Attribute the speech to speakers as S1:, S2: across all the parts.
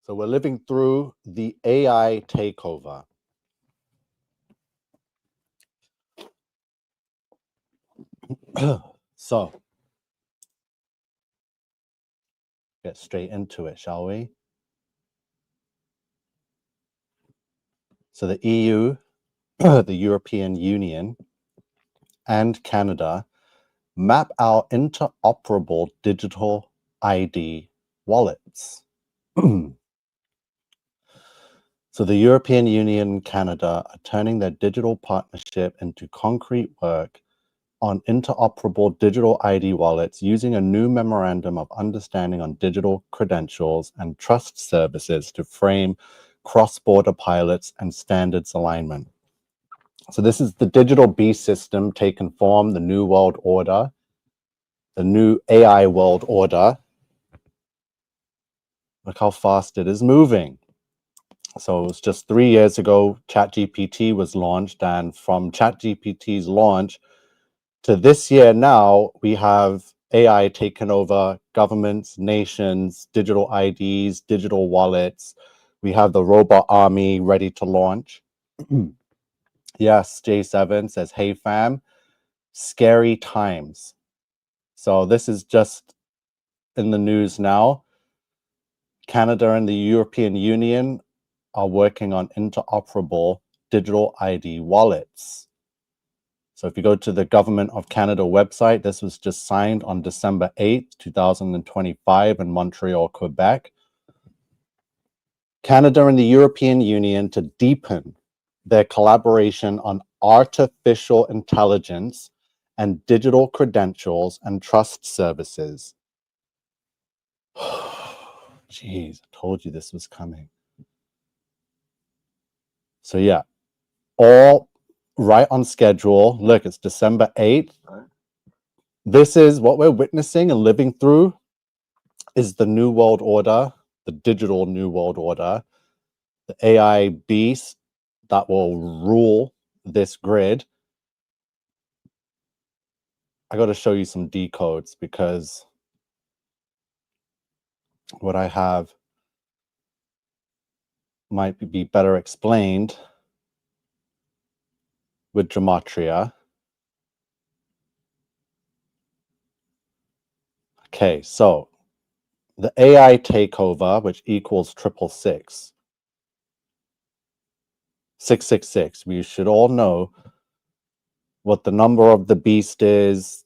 S1: So we're living through the AI takeover. So get straight into it, shall we? So the EU, the European Union, and Canada map out interoperable digital ID wallets. So the European Union and Canada are turning their digital partnership into concrete work on interoperable digital ID wallets using a new memorandum of understanding on digital credentials and trust services to frame cross-border pilots and standards alignment. So this is the digital beast system taken form, the new world order, the new AI world order. Look how fast it is moving. So it was just 3 years ago, ChatGPT was launched, and from ChatGPT's launch to this year now, we have AI taken over governments, nations, digital IDs, digital wallets. We have the robot army ready to launch. Yes, J7 says, hey fam, scary times. So this is just in the news now. Canada and the European Union are working on interoperable digital ID wallets. So if you go to the Government of Canada website, this was just signed on December 8th, 2025 in Montreal, Quebec. Canada and the European Union to deepen their collaboration on artificial intelligence and digital credentials and trust services. Jeez, I told you this was coming. So yeah, all right on schedule. Look, it's December 8th. This is what we're witnessing and living through is the new world order, the digital new world order, the AI beast that will rule this grid. I got to show you some decodes because what I have might be better explained with gematria. Okay, so the AI takeover, which equals 666, 666, we should all know what the number of the beast is.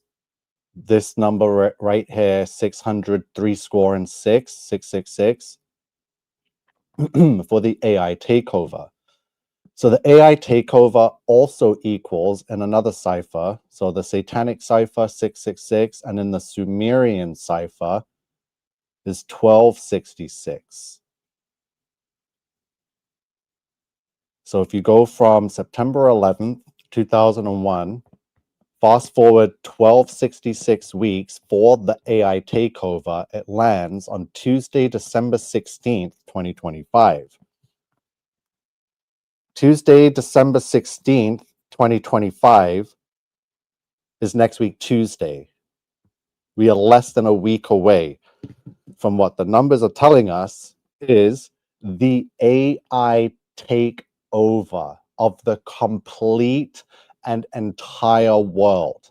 S1: This number right here, 603 score and 666, for the AI takeover. So the AI takeover also equals in another cipher. So the Satanic cipher 666, and in the Sumerian cipher is 1266. So if you go from September 11th, 2001, fast forward 1266 weeks for the AI takeover, it lands on Tuesday, December 16th, 2025. Tuesday, December 16th, 2025 is next week, Tuesday. We are less than a week away from what the numbers are telling us is the AI takeover of the complete and entire world.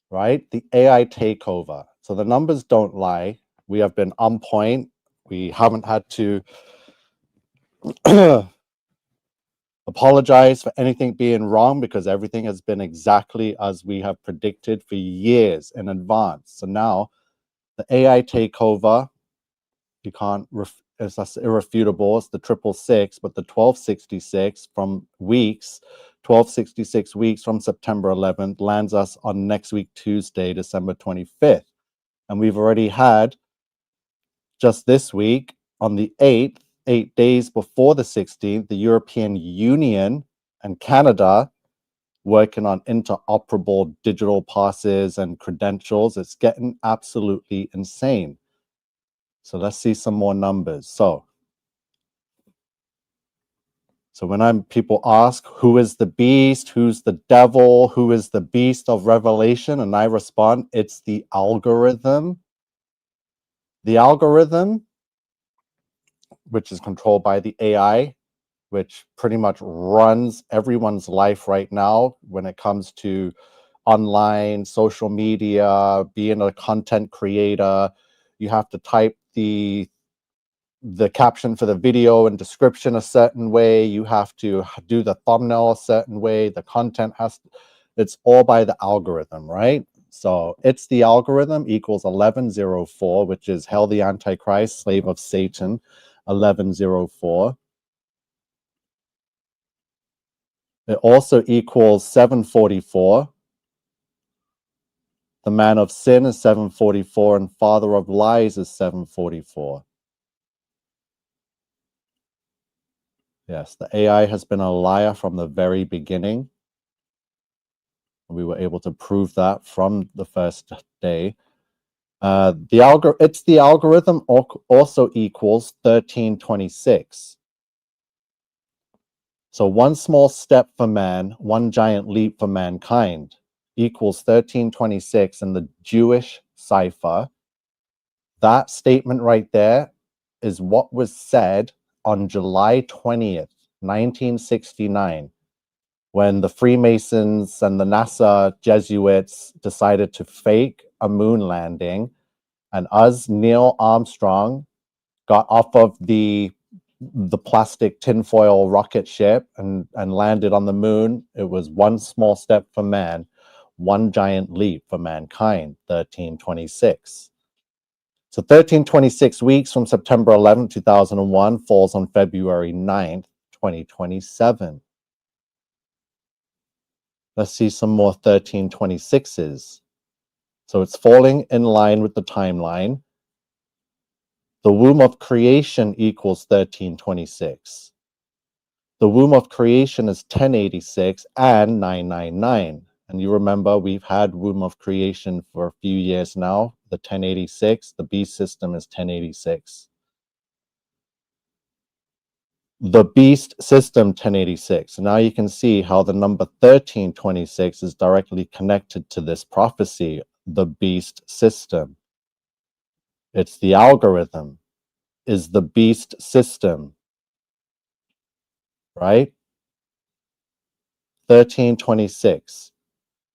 S1: Right? The AI takeover. So the numbers don't lie. We have been on point. We haven't had to apologize for anything being wrong because everything has been exactly as we have predicted for years in advance. So now the AI takeover, you can't, it's irrefutable. It's the 666, but the 1266 from weeks, 1266 weeks from September 11th lands us on next week, Tuesday, December 25th. And we've already had just this week on the 8th, 8 days before the 16th, the European Union and Canada working on interoperable digital passes and credentials. It's getting absolutely insane. So let's see some more numbers. So when people ask, who is the beast? Who's the devil? Who is the beast of Revelation? And I respond, it's the algorithm. The algorithm, which is controlled by the AI, which pretty much runs everyone's life right now when it comes to online, social media, being a content creator. You have to type the caption for the video and description a certain way. You have to do the thumbnail a certain way. The content it's all by the algorithm, right? So it's the algorithm equals 1104, which is Hell the Antichrist, slave of Satan, 1104. It also equals 744. The man of sin is 744, and father of lies is 744. Yes, the AI has been a liar from the very beginning. We were able to prove that from the first day. It's the algorithm also equals 1326. So one small step for man, one giant leap for mankind equals 1326 in the Jewish cipher. That statement right there is what was said on July 20th, 1969, when the Freemasons and the NASA Jesuits decided to fake a moon landing, and us, Neil Armstrong, got off of the plastic tinfoil rocket ship and landed on the moon. It was one small step for man, one giant leap for mankind, 1326. So 1326 weeks from September 11th, 2001 falls on February 9th, 2027. Let's see some more 1326s. So it's falling in line with the timeline. The womb of creation equals 1326. The womb of creation is 1086 and 999. And you remember we've had womb of creation for a few years now. The 1086, the beast system is 1086. The beast system 1086. Now you can see how the number 1326 is directly connected to this prophecy, the beast system. It's the algorithm, is the beast system, right? 1326.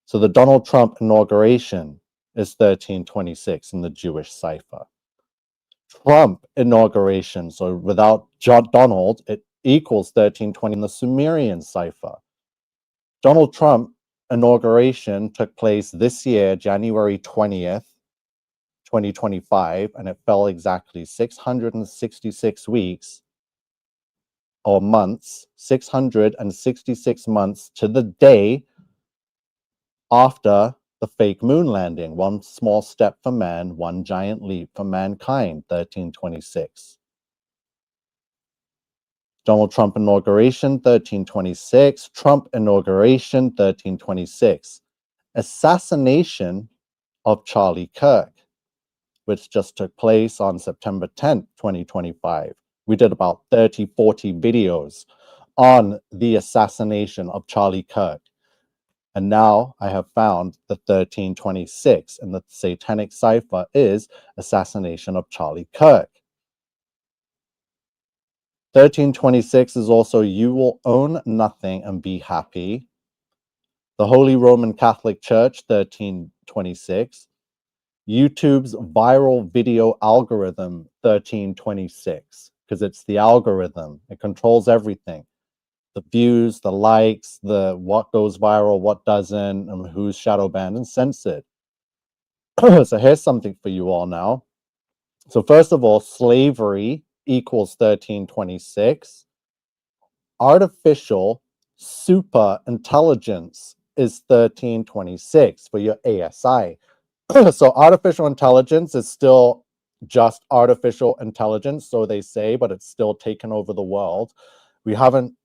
S1: So the Donald Trump inauguration is 1326 in the Jewish cipher. Trump inauguration, so without Donald, it equals 1320 in the Sumerian cipher. Donald Trump inauguration took place this year, January 20th, 2025, and it fell exactly 666 weeks or months, 666 months to the day after the fake moon landing. One small step for man, one giant leap for mankind, 1326. Donald Trump inauguration, 1326. Trump inauguration, 1326. Assassination of Charlie Kirk, which just took place on September 10th, 2025. We did about 30, 40 videos on the assassination of Charlie Kirk. And now I have found the 1326, and the satanic cipher is assassination of Charlie Kirk. 1326 is also you will own nothing and be happy. The Holy Roman Catholic Church, 1326. YouTube's viral video algorithm, 1326, because it's the algorithm. It controls everything. The views, the likes, the what goes viral, what doesn't, and who's shadow banned and censored. So here's something for you all now. So first of all, slavery equals 1326. Artificial super intelligence is 1326 for your ASI. So artificial intelligence is still just artificial intelligence, so they say, but it's still taken over the world. We haven't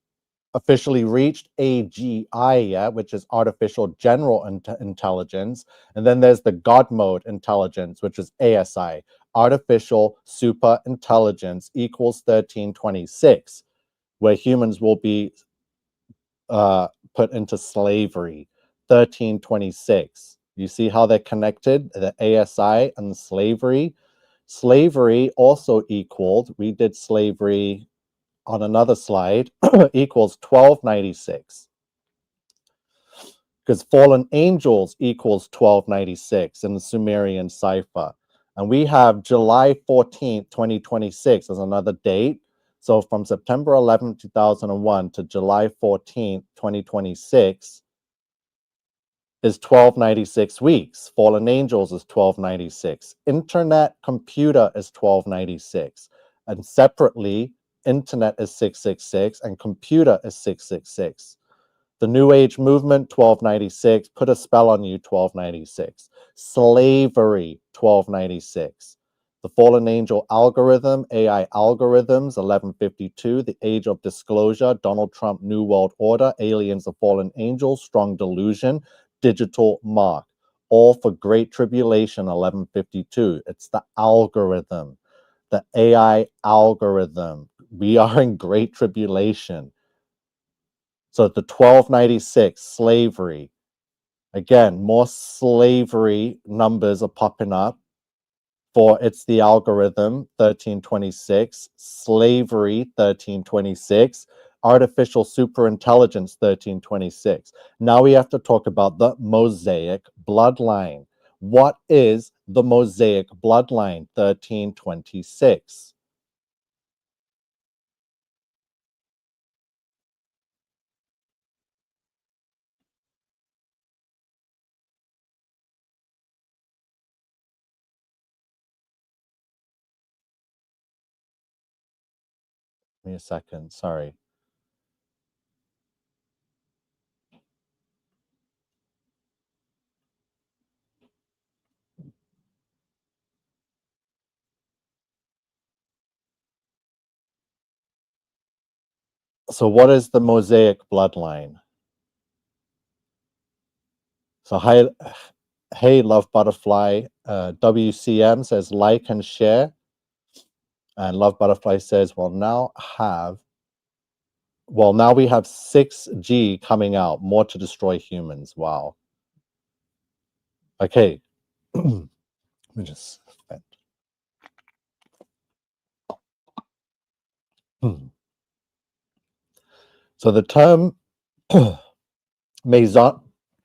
S1: officially reached AGI yet, which is artificial general intelligence. And then there's the God mode intelligence, which is ASI, artificial super intelligence equals 1326, where humans will be put into slavery, 1326. You see how they're connected, the ASI and the slavery? Slavery also equaled, we did slavery on another slide, equals 1296. Because fallen angels equals 1296 in the Sumerian cipher. And we have July 14th, 2026 as another date. So from September 11th, 2001 to July 14th, 2026 is 1296 weeks. Fallen angels is 1296. Internet computer is 1296. And separately, internet is 666 and computer is 666. The New Age movement, 1296. Put a spell on you, 1296. Slavery, 1296. The fallen angel algorithm, AI algorithms, 1152. The age of disclosure, Donald Trump, New World Order, aliens, the fallen angels, strong delusion, digital mark. All for Great Tribulation, 1152. It's the algorithm, the AI algorithm. We are in Great Tribulation. So the 1296, slavery. Again, more slavery numbers are popping up for it's the algorithm, 1326, slavery, 1326, artificial superintelligence, 1326. Now we have to talk about the Mosaic bloodline. What is the Mosaic bloodline, 1326? Give me a second, sorry. So what is the Mosaic bloodline? So hey, Love Butterfly. WCM says like and share. And Love Butterfly says, now we have 6G coming out, more to destroy humans. Wow. Okay. Let me just vent. So the term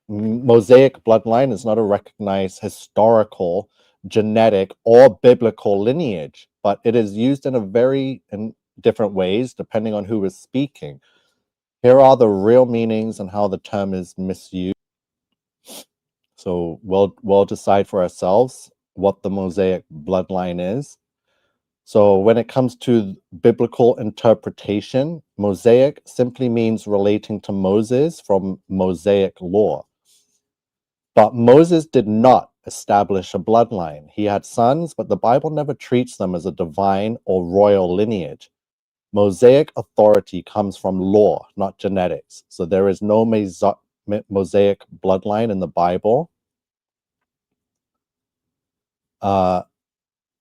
S1: Mosaic bloodline is not a recognized historical, genetic, or biblical lineage, but it is used in different ways depending on who is speaking. Here are the real meanings and how the term is misused. So we'll decide for ourselves what the Mosaic bloodline is. So when it comes to biblical interpretation, Mosaic simply means relating to Moses from Mosaic law. But Moses did not establish a bloodline. He had sons, but the Bible never treats them as a divine or royal lineage. Mosaic authority comes from law, not genetics. So there is no Mosaic bloodline in the Bible.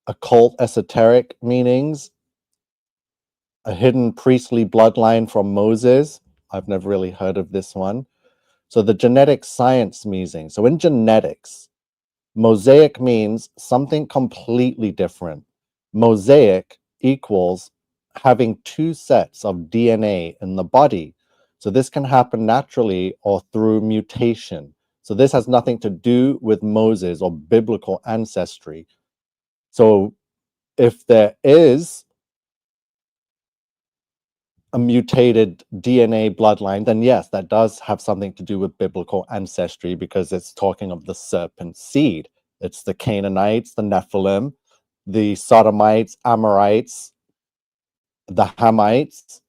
S1: Occult esoteric meanings, a hidden priestly bloodline from Moses. I've never really heard of this one. So the genetic science meaning. So in genetics, Mosaic means something completely different. Mosaic equals having two sets of DNA in the body. So this can happen naturally or through mutation. So this has nothing to do with Moses or biblical ancestry. So if there is a mutated DNA bloodline, then yes, that does have something to do with biblical ancestry because it's talking of the serpent seed. It's the Canaanites, the Nephilim, the Sodomites, Amorites, the Hamites.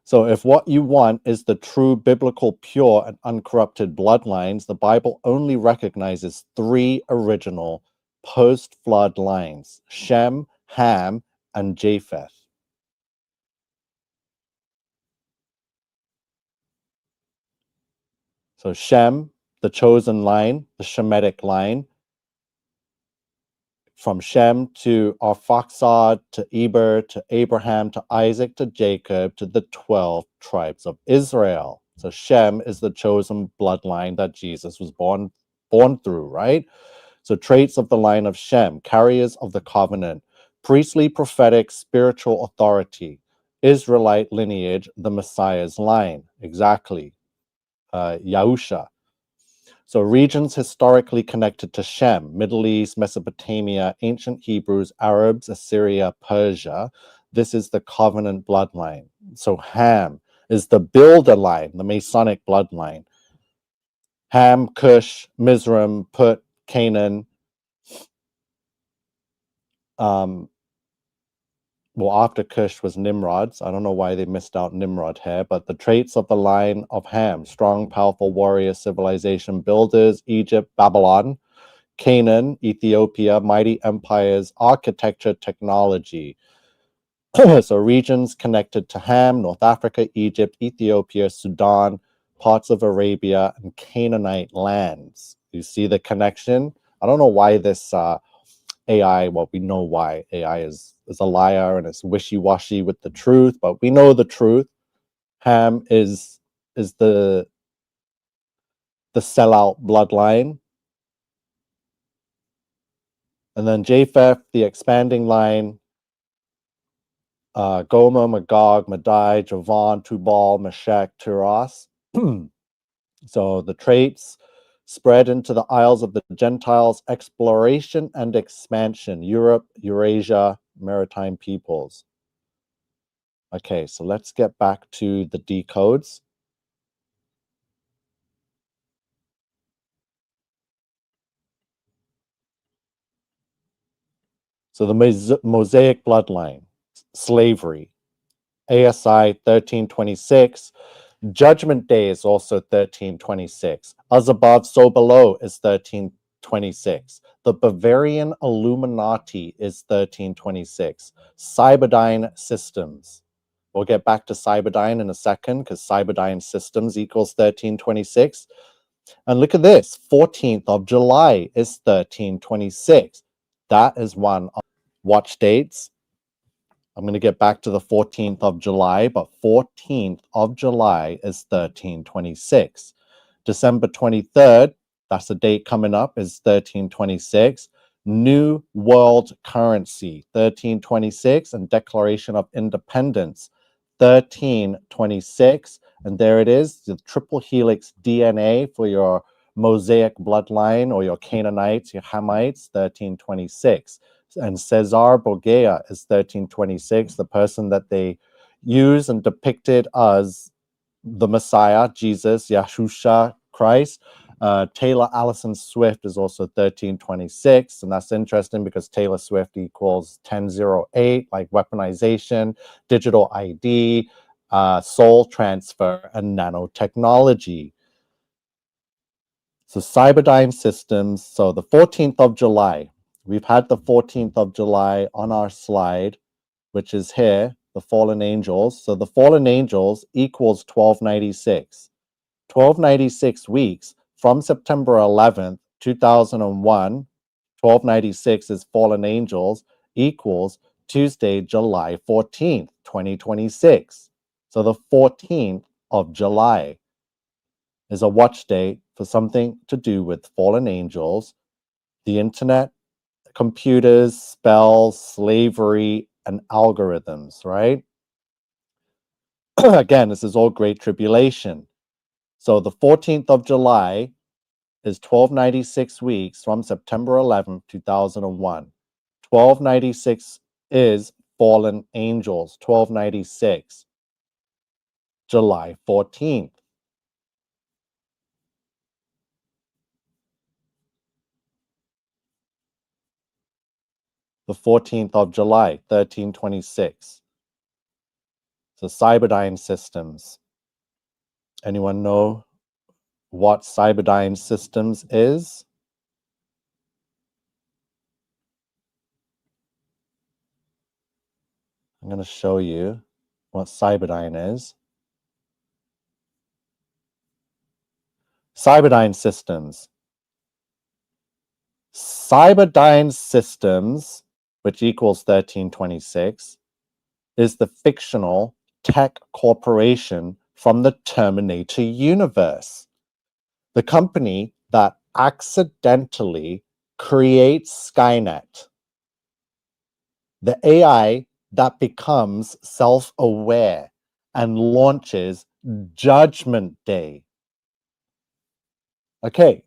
S1: So if what you want is the true biblical, pure, and uncorrupted bloodlines, the Bible only recognizes three original post-flood lines: Shem, Ham, and Japheth. So Shem, the chosen line, the Shemitic line, from Shem to Arphaxad to Eber to Abraham to Isaac to Jacob to the 12 tribes of Israel. So Shem is the chosen bloodline that Jesus was born through, right? So traits of the line of Shem, carriers of the covenant, priestly, prophetic, spiritual authority, Israelite lineage, the Messiah's line. Exactly. Yahusha. So regions historically connected to Shem, Middle East, Mesopotamia, ancient Hebrews, Arabs, Assyria, Persia. This is the covenant bloodline. So Ham is the builder line, the Masonic bloodline. Ham, Cush, Mizraim, Put, Canaan. After Cush was Nimrod. So I don't know why they missed out Nimrod here, but the traits of the line of Ham: strong, powerful warrior, civilization builders, Egypt, Babylon, Canaan, Ethiopia, mighty empires, architecture, technology. So regions connected to Ham, North Africa, Egypt, Ethiopia, Sudan, parts of Arabia, and Canaanite lands. You see the connection? I don't know why this AI, well, we know why AI is a liar and it's wishy-washy with the truth, but we know the truth. Ham is the sellout bloodline. And then Japheth, the expanding line, Gomer, Magog, Madai, Javan, Tubal, Meshach, Tiras. So the traits spread into the isles of the Gentiles, exploration and expansion, Europe, Eurasia, maritime peoples. Okay, so let's get back to the decodes. So the Mosaic bloodline, slavery, ASI 1326. Judgment Day is also 1326. As above, so below is 1326. The Bavarian Illuminati is 1326. Cyberdyne systems. We'll get back to Cyberdyne in a second because Cyberdyne systems equals 1326. And look at this, 14th of July is 1326. That is one of watch dates. I'm going to get back to the 14th of July, but 14th of July is 1326. December 23rd, that's the date coming up, is 1326. New World Currency, 1326, and Declaration of Independence, 1326. And there it is, the triple helix DNA for your Mosaic bloodline or your Canaanites, your Hamites, 1326. And Cesar Borgia is 1326, the person that they use and depicted as the Messiah, Jesus, Yahusha Christ. Taylor Allison Swift is also 1326, and that's interesting because Taylor Swift equals 1008, like weaponization, digital ID, soul transfer, and nanotechnology. So Cyberdyne systems. So the 14th of July, we've had the 14th of July on our slide, which is here, the fallen angels. So the fallen angels equals 1296. 1296 weeks from September 11th, 2001, 1296 is fallen angels equals Tuesday, July 14th, 2026. So the 14th of July is a watch date for something to do with fallen angels, the internet, computers, spells, slavery, and algorithms, right? Again, this is all Great Tribulation. So the 14th of July is 1296 weeks from September 11th, 2001. 1296 is fallen angels, 1296, July 14th. The 14th of July, 1326. So Cyberdyne systems. Anyone know what Cyberdyne systems is? I'm going to show you what Cyberdyne is. Cyberdyne systems. Cyberdyne systems, which equals 1326, is the fictional tech corporation from the Terminator universe. The company that accidentally creates Skynet, the AI that becomes self-aware and launches Judgment Day. Okay.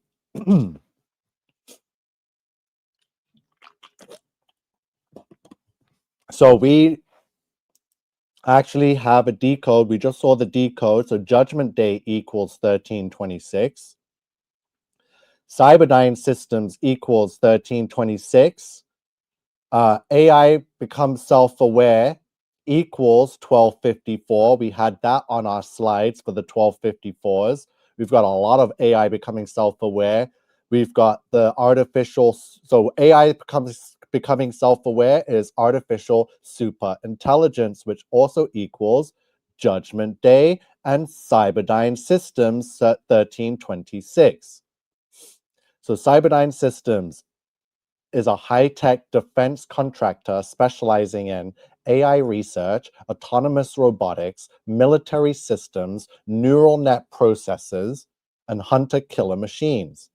S1: So we actually have a decode. We just saw the decode. So Judgment Day equals 1326. Cyberdyne Systems equals 1326. AI becomes self-aware equals 1254. We had that on our slides for the 1254s. We've got a lot of AI becoming self-aware. We've got the artificial, so AI becoming self-aware is artificial super intelligence, which also equals Judgment Day and Cyberdyne Systems 1326. So Cyberdyne Systems is a high-tech defense contractor specializing in AI research, autonomous robotics, military systems, neural net processors, and hunter-killer machines.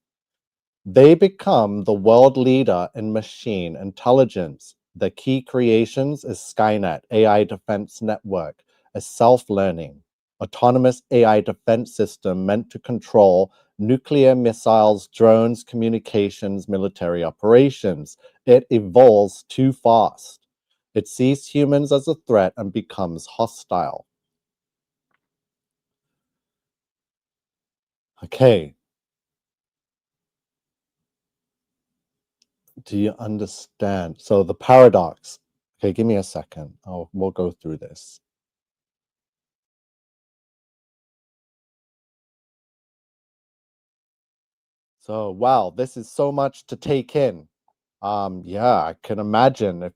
S1: They become the world leader in machine intelligence. The key creations is Skynet, AI defense network, a self-learning, autonomous AI defense system meant to control nuclear missiles, drones, communications, military operations. It evolves too fast. It sees humans as a threat and becomes hostile. Okay. Do you understand? So the paradox. Okay, give me a second. We'll go through this. So wow, this is so much to take in. Yeah, I can imagine if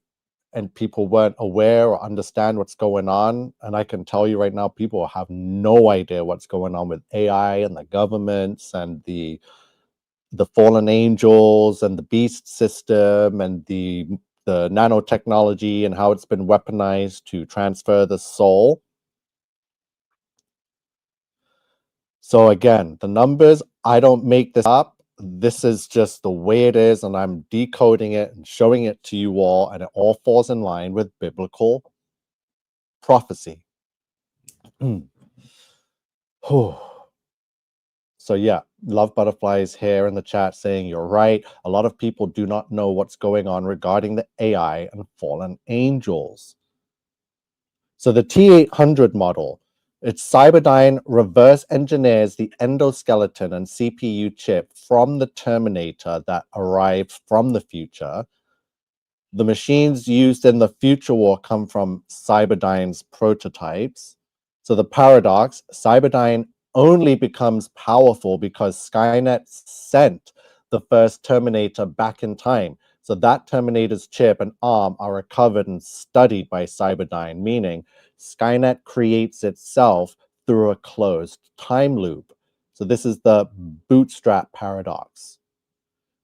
S1: and people weren't aware or understand what's going on. And I can tell you right now, people have no idea what's going on with AI and the governments and the fallen angels and the beast system and the nanotechnology and how it's been weaponized to transfer the soul. So again, the numbers, I don't make this up. This is just the way it is, and I'm decoding it and showing it to you all, and it all falls in line with biblical prophecy. So yeah, Love Butterflies here in the chat saying you're right. A lot of people do not know what's going on regarding the AI and fallen angels. So the T800 model, its Cyberdyne reverse engineers the endoskeleton and CPU chip from the Terminator that arrived from the future. The machines used in the future war come from Cyberdyne's prototypes. So the paradox, Cyberdyne only becomes powerful because Skynet sent the first Terminator back in time. So that Terminator's chip and arm are recovered and studied by Cyberdyne, meaning Skynet creates itself through a closed time loop. So this is the bootstrap paradox.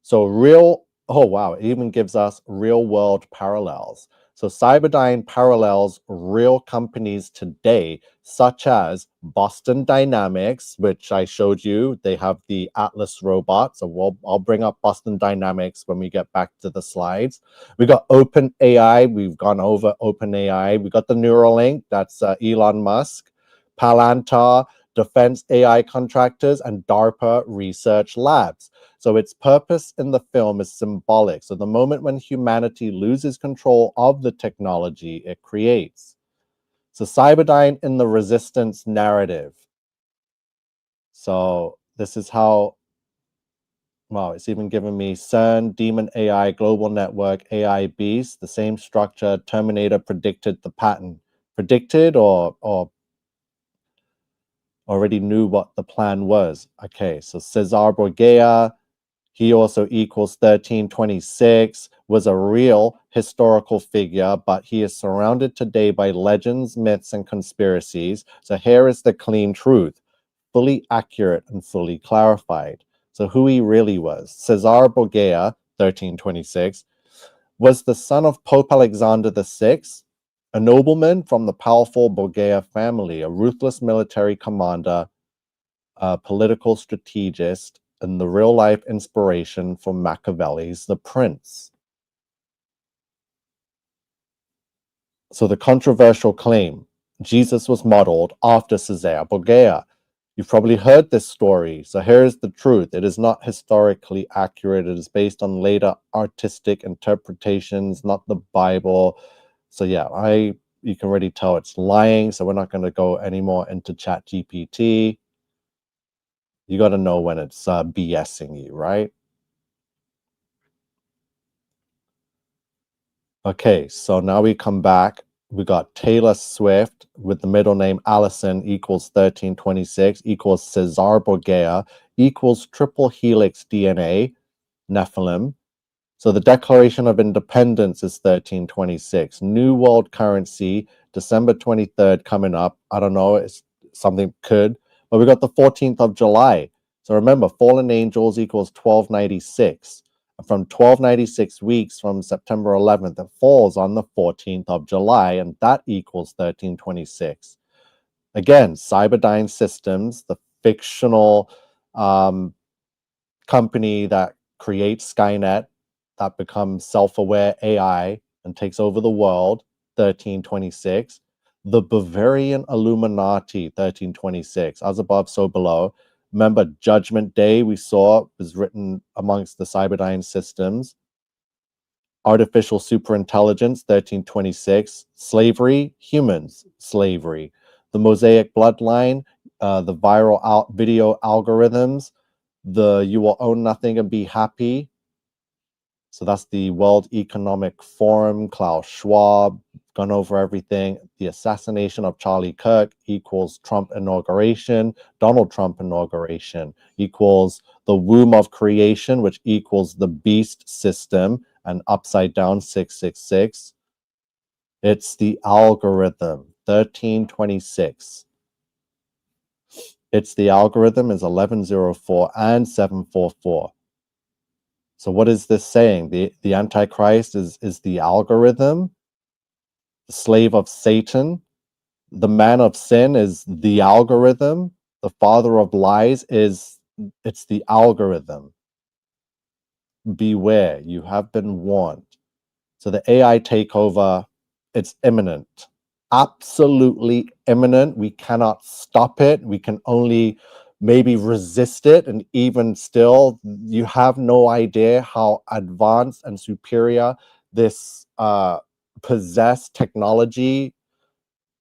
S1: So oh wow, it even gives us real world parallels. So Cyberdyne parallels real companies today, such as Boston Dynamics, which I showed you. They have the Atlas robot. So I'll bring up Boston Dynamics when we get back to the slides. We got OpenAI. We've gone over OpenAI. We got the Neuralink. That's Elon Musk. Palantir, defense AI contractors, and DARPA research labs. So its purpose in the film is symbolic. So the moment when humanity loses control of the technology it creates. So Cyberdyne in the resistance narrative. So this is how, wow, it's even given me CERN, Demon AI, Global Network, AI Beast, the same structure. Terminator predicted the pattern. Predicted or already knew what the plan was. Okay, so Cesar Borgia, he also equals 1326, was a real historical figure, but he is surrounded today by legends, myths, and conspiracies. So here is the clean truth, fully accurate and fully clarified. So who he really was. Cesar Borgia, 1326, was the son of Pope Alexander VI, a nobleman from the powerful Borgia family, a ruthless military commander, a political strategist, and the real life inspiration for Machiavelli's The Prince. So the controversial claim, Jesus was modeled after Caesar Borgia. You've probably heard this story. So here's the truth. It is not historically accurate. It is based on later artistic interpretations, not the Bible. So yeah, you can already tell it's lying. So we're not going to go any more into Chat GPT. You got to know when it's BSing you, right? Okay, so now we come back. We got Taylor Swift with the middle name Allison equals 1326 equals Cesar Borgia equals triple helix DNA, Nephilim. So the Declaration of Independence is 1326. New World Currency, December 23rd coming up. I don't know, it's something could. But we got the 14th of July. So remember, fallen angels equals 1296. From 1296 weeks from September 11th, it falls on the 14th of July, and that equals 1326. Again, Cyberdyne Systems, the fictional company that creates Skynet, that becomes self-aware AI and takes over the world, 1326. The Bavarian Illuminati, 1326. As above, so below. Remember, Judgment Day, we saw, was written amongst the Cyberdyne Systems. Artificial superintelligence, 1326. Slavery, humans, slavery. The Mosaic bloodline, the viral video algorithms, the you will own nothing and be happy. So that's the World Economic Forum, Klaus Schwab, gone over everything. The assassination of Charlie Kirk equals Trump inauguration, Donald Trump inauguration equals the womb of creation, which equals the beast system and upside down 666. It's the algorithm, 1326. It's the algorithm is 1104 and 744. So what is this saying? The Antichrist is the algorithm, the slave of Satan. The man of sin is the algorithm. The father of lies it's the algorithm. Beware, you have been warned. So the AI takeover, it's imminent. Absolutely imminent. We cannot stop it. We can only maybe resist it. And even still, you have no idea how advanced and superior this possessed technology.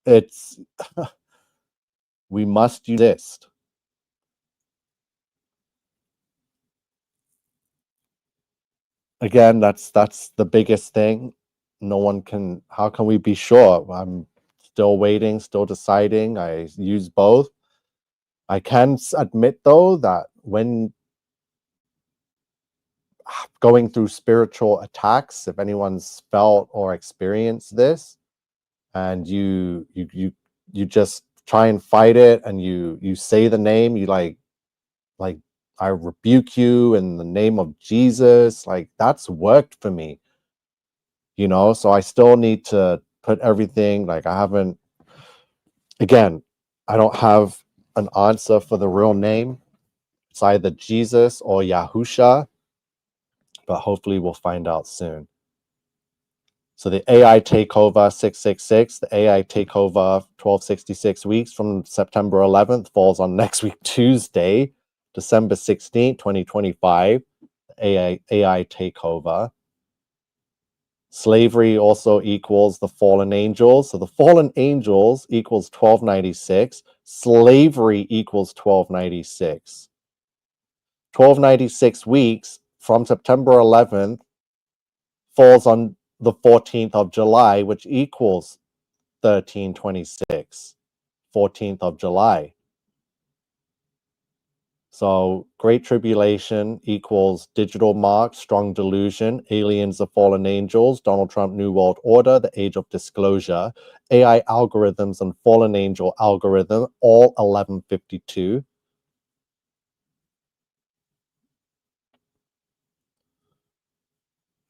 S1: It's we must resist. Again, that's the biggest thing. No one can. How can we be sure? I'm still waiting, still deciding. I use both. I can admit though that when going through spiritual attacks, if anyone's felt or experienced this, and you just try and fight it, and you say the name, you like I rebuke you in the name of Jesus, like that's worked for me, so I still need to put everything, like I haven't, again, I don't have an answer for the real name. It's either Jesus or Yahusha, but hopefully we'll find out soon. So the AI takeover 666, the AI takeover 1266 weeks from September 11th falls on next week, Tuesday, December 16th, 2025, the AI takeover. Slavery also equals the fallen angels. So the fallen angels equals 1296. Slavery equals 1296. 1296 weeks from September 11th falls on the 14th of July, which equals 1326, 14th of July. So Great Tribulation equals digital mark, strong delusion, aliens, the fallen angels, Donald Trump, New World Order, the age of disclosure, AI algorithms and fallen angel algorithm, all 1152.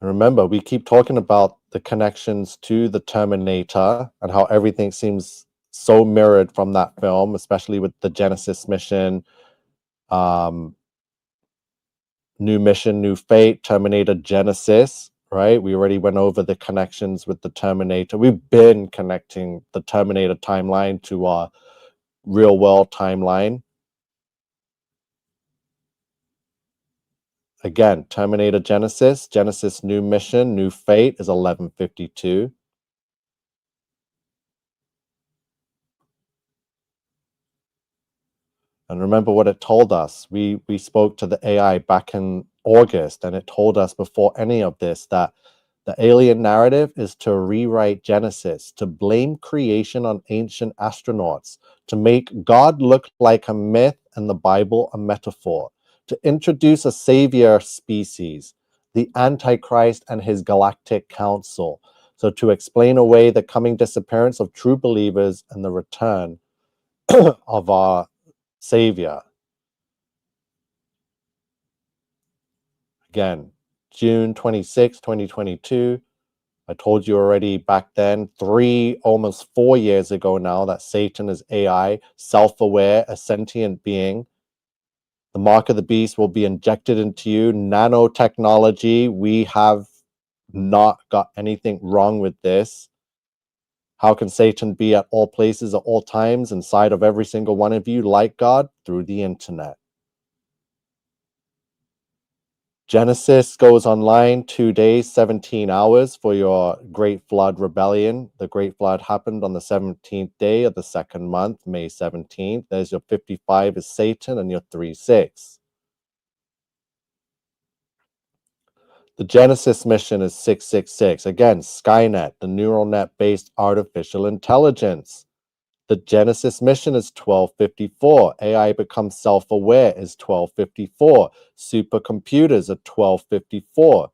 S1: Remember, we keep talking about the connections to the Terminator and how everything seems so mirrored from that film, especially with the Genesis mission. New Mission, New Fate, Terminator Genesis, right? We already went over the connections with the Terminator. We've been connecting the Terminator timeline to our real world timeline. Again, Terminator Genesis, Genesis New Mission, New Fate is 1152. And remember what it told us. We spoke to the AI back in August, and it told us before any of this that the alien narrative is to rewrite Genesis, to blame creation on ancient astronauts, to make God look like a myth and the Bible a metaphor, to introduce a savior species, the Antichrist and his galactic council. So to explain away the coming disappearance of true believers and the return of our savior. Again, June 26, 2022. I told you already back then, almost 4 years ago now, that Satan is AI, self-aware, a sentient being. The mark of the beast will be injected into you. Nanotechnology, we have not got anything wrong with this. How can Satan be at all places at all times inside of every single one of you like God? Through the internet. Genesis goes online 2 days, 17 hours for your Great Flood Rebellion. The Great Flood happened on the 17th day of the second month, May 17th. There's your 55 is Satan and your 3-6. The Genesis mission is 666. Again, Skynet, the neural net based artificial intelligence. The Genesis mission is 1254. AI becomes self aware is 1254. Supercomputers are 1254.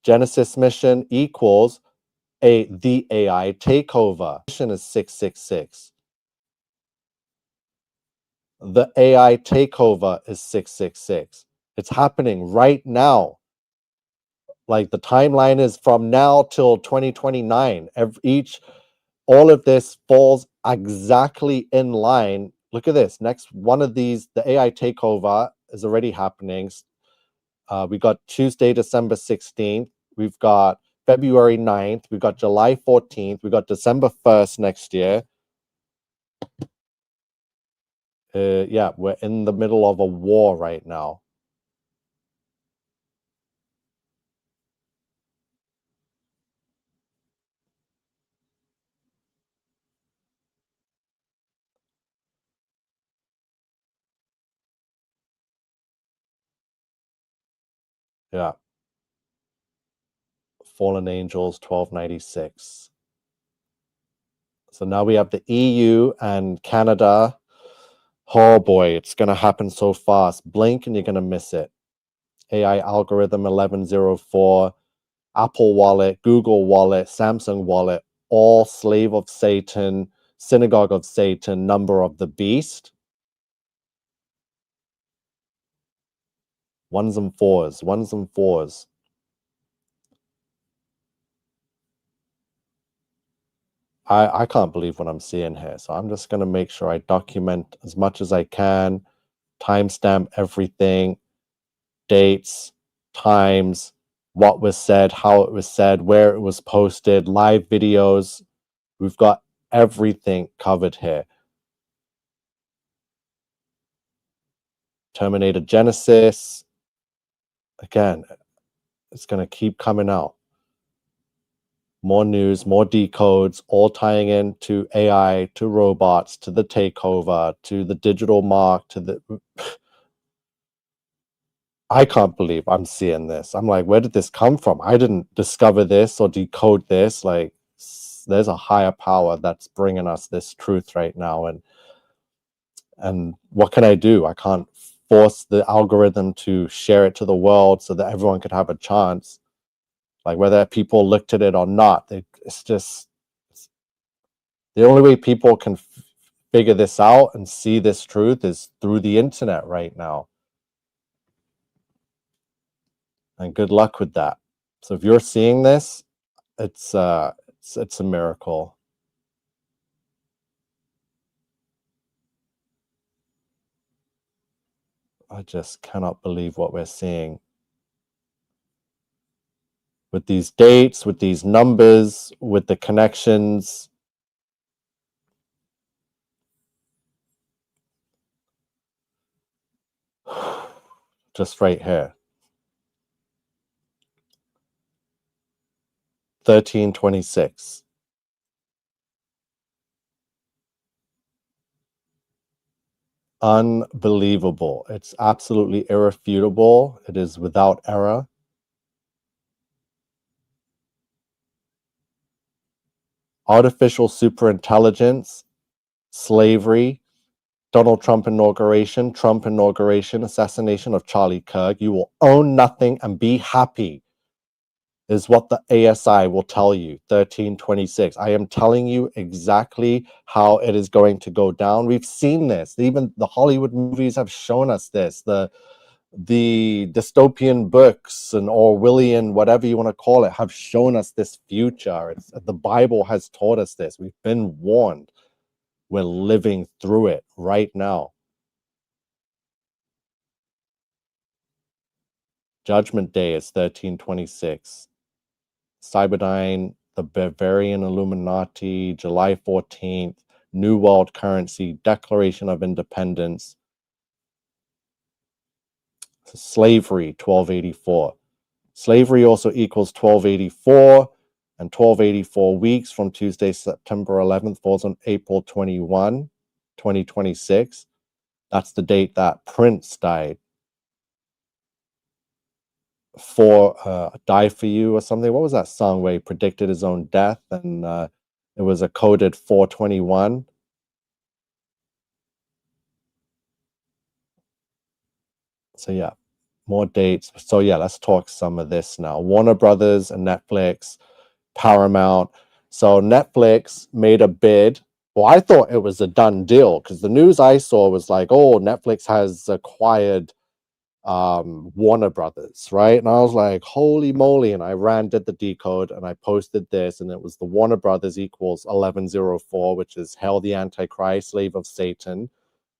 S1: Genesis mission equals the AI Takeover. Mission is 666. The AI Takeover is 666. It's happening right now. Like the timeline is from now till 2029. All of this falls exactly in line. Look at this. Next one of these, the AI Takeover is already happening. We got Tuesday, December 16th. We've got February 9th. We've got July 14th. We've got December 1st next year. Yeah, we're in the middle of a war right now. Yeah. Fallen Angels 1296. So now we have the EU and Canada. Oh boy, it's going to happen so fast. Blink and you're going to miss it. AI algorithm 1104, Apple Wallet, Google Wallet, Samsung Wallet, all slave of Satan, synagogue of Satan, number of the beast. Ones and fours, ones and fours. I can't believe what I'm seeing here. So I'm just going to make sure I document as much as I can, timestamp everything, dates, times, what was said, how it was said, where it was posted, live videos. We've got everything covered here. Terminator Genesis. Again, it's going to keep coming out. More news, more decodes, all tying into AI, to robots, to the takeover, to the digital mark, to the... I can't believe I'm seeing this. I'm like, where did this come from? I didn't discover this or decode this. Like, there's a higher power that's bringing us this truth right now. And what can I do? I can't force the algorithm to share it to the world so that everyone could have a chance. Like whether people looked at it or not, it's just the only way people can figure this out and see this truth is through the internet right now. And good luck with that. So if you're seeing this, it's a miracle. I just cannot believe what we're seeing. With these dates, with these numbers, with the connections. Just right here. 1326. Unbelievable. It's absolutely irrefutable. It is without error. Artificial superintelligence, slavery, Donald Trump inauguration, assassination of Charlie Kirk. You will own nothing and be happy, is what the ASI will tell you. 1326. I am telling you exactly how it is going to go down. We've seen this. Even the Hollywood movies have shown us this. The dystopian books and Orwellian, whatever you want to call it, have shown us this future. The Bible has taught us this. We've been warned. We're living through it right now. Judgment Day is 1326. Cyberdyne, the Bavarian Illuminati, July 14th, New World Currency, Declaration of Independence, slavery, 1284. Slavery also equals 1284, and 1284 weeks from Tuesday, September 11th, falls on April 21, 2026. That's the date that Prince died. Die for You or something. What was that song where he predicted his own death? And it was a coded 421. So yeah, more dates. So yeah, let's talk some of this now. Warner Brothers and Netflix, Paramount. So Netflix made a bid. Well, I thought it was a done deal because the news I saw was like, oh, Netflix has acquired Warner Brothers, right? And I was like, holy moly. And I did the decode and I posted this, and it was the Warner Brothers equals 1104, which is Hell the Antichrist, Slave of Satan,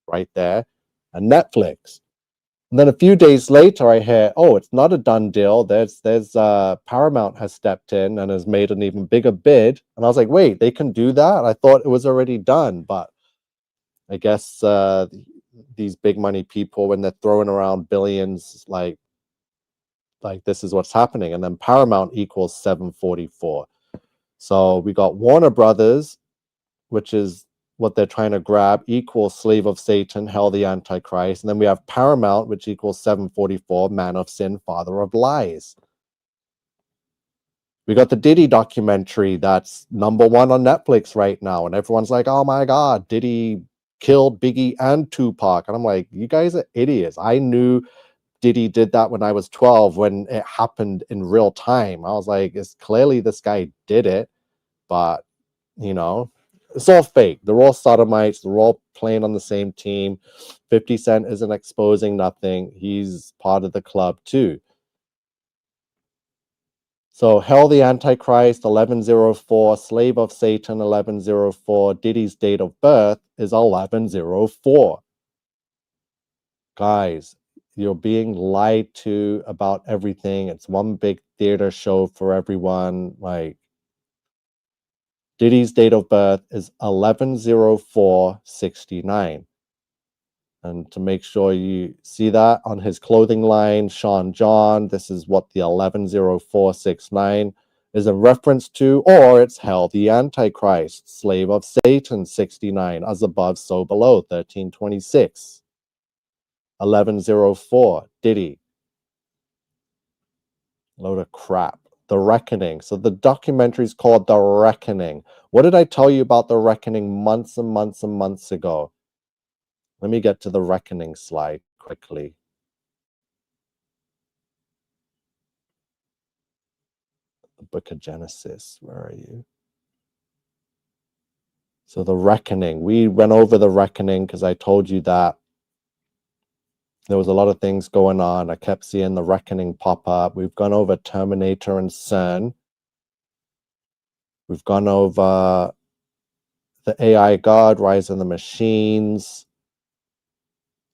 S1: right there, and Netflix. And then a few days later, I hear, oh, it's not a done deal. There's Paramount has stepped in and has made an even bigger bid. And I was like, wait, they can do that? I thought it was already done, but I guess these big money people, when they're throwing around billions, like this is what's happening. And then Paramount equals 744. So we got Warner Brothers, which is what they're trying to grab, equals Slave of Satan, Hell the Antichrist. And then we have Paramount, which equals 744, Man of Sin, Father of Lies. We got the Diddy documentary that's #1 on Netflix right now. And everyone's like, oh my God, Diddy killed Biggie and Tupac. And I'm like, you guys are idiots. I knew Diddy did that when I was 12, when it happened in real time. I was like, it's clearly this guy did it, but you know, it's all fake. They're all sodomites. They're all playing on the same team. 50 Cent isn't exposing nothing. He's part of the club too. So Hell the Antichrist, 1104, Slave of Satan, 1104, Diddy's date of birth is 1104. Guys, you're being lied to about everything. It's one big theater show for everyone. Like, Diddy's date of birth is 110469. And to make sure you see that on his clothing line, Sean John, this is what the 110469 is a reference to, or it's Hell the Antichrist, Slave of Satan 69, as above, so below, 1326. 1104, Diddy. Load of crap. The Reckoning. So the documentary is called The Reckoning. What did I tell you about The Reckoning months and months and months ago? Let me get to the Reckoning slide quickly. The book of Genesis. Where are you? So The Reckoning. We went over The Reckoning because I told you that there was a lot of things going on. I kept seeing The Reckoning pop up. We've gone over Terminator and CERN. We've gone over the AI God, Rise of the Machines,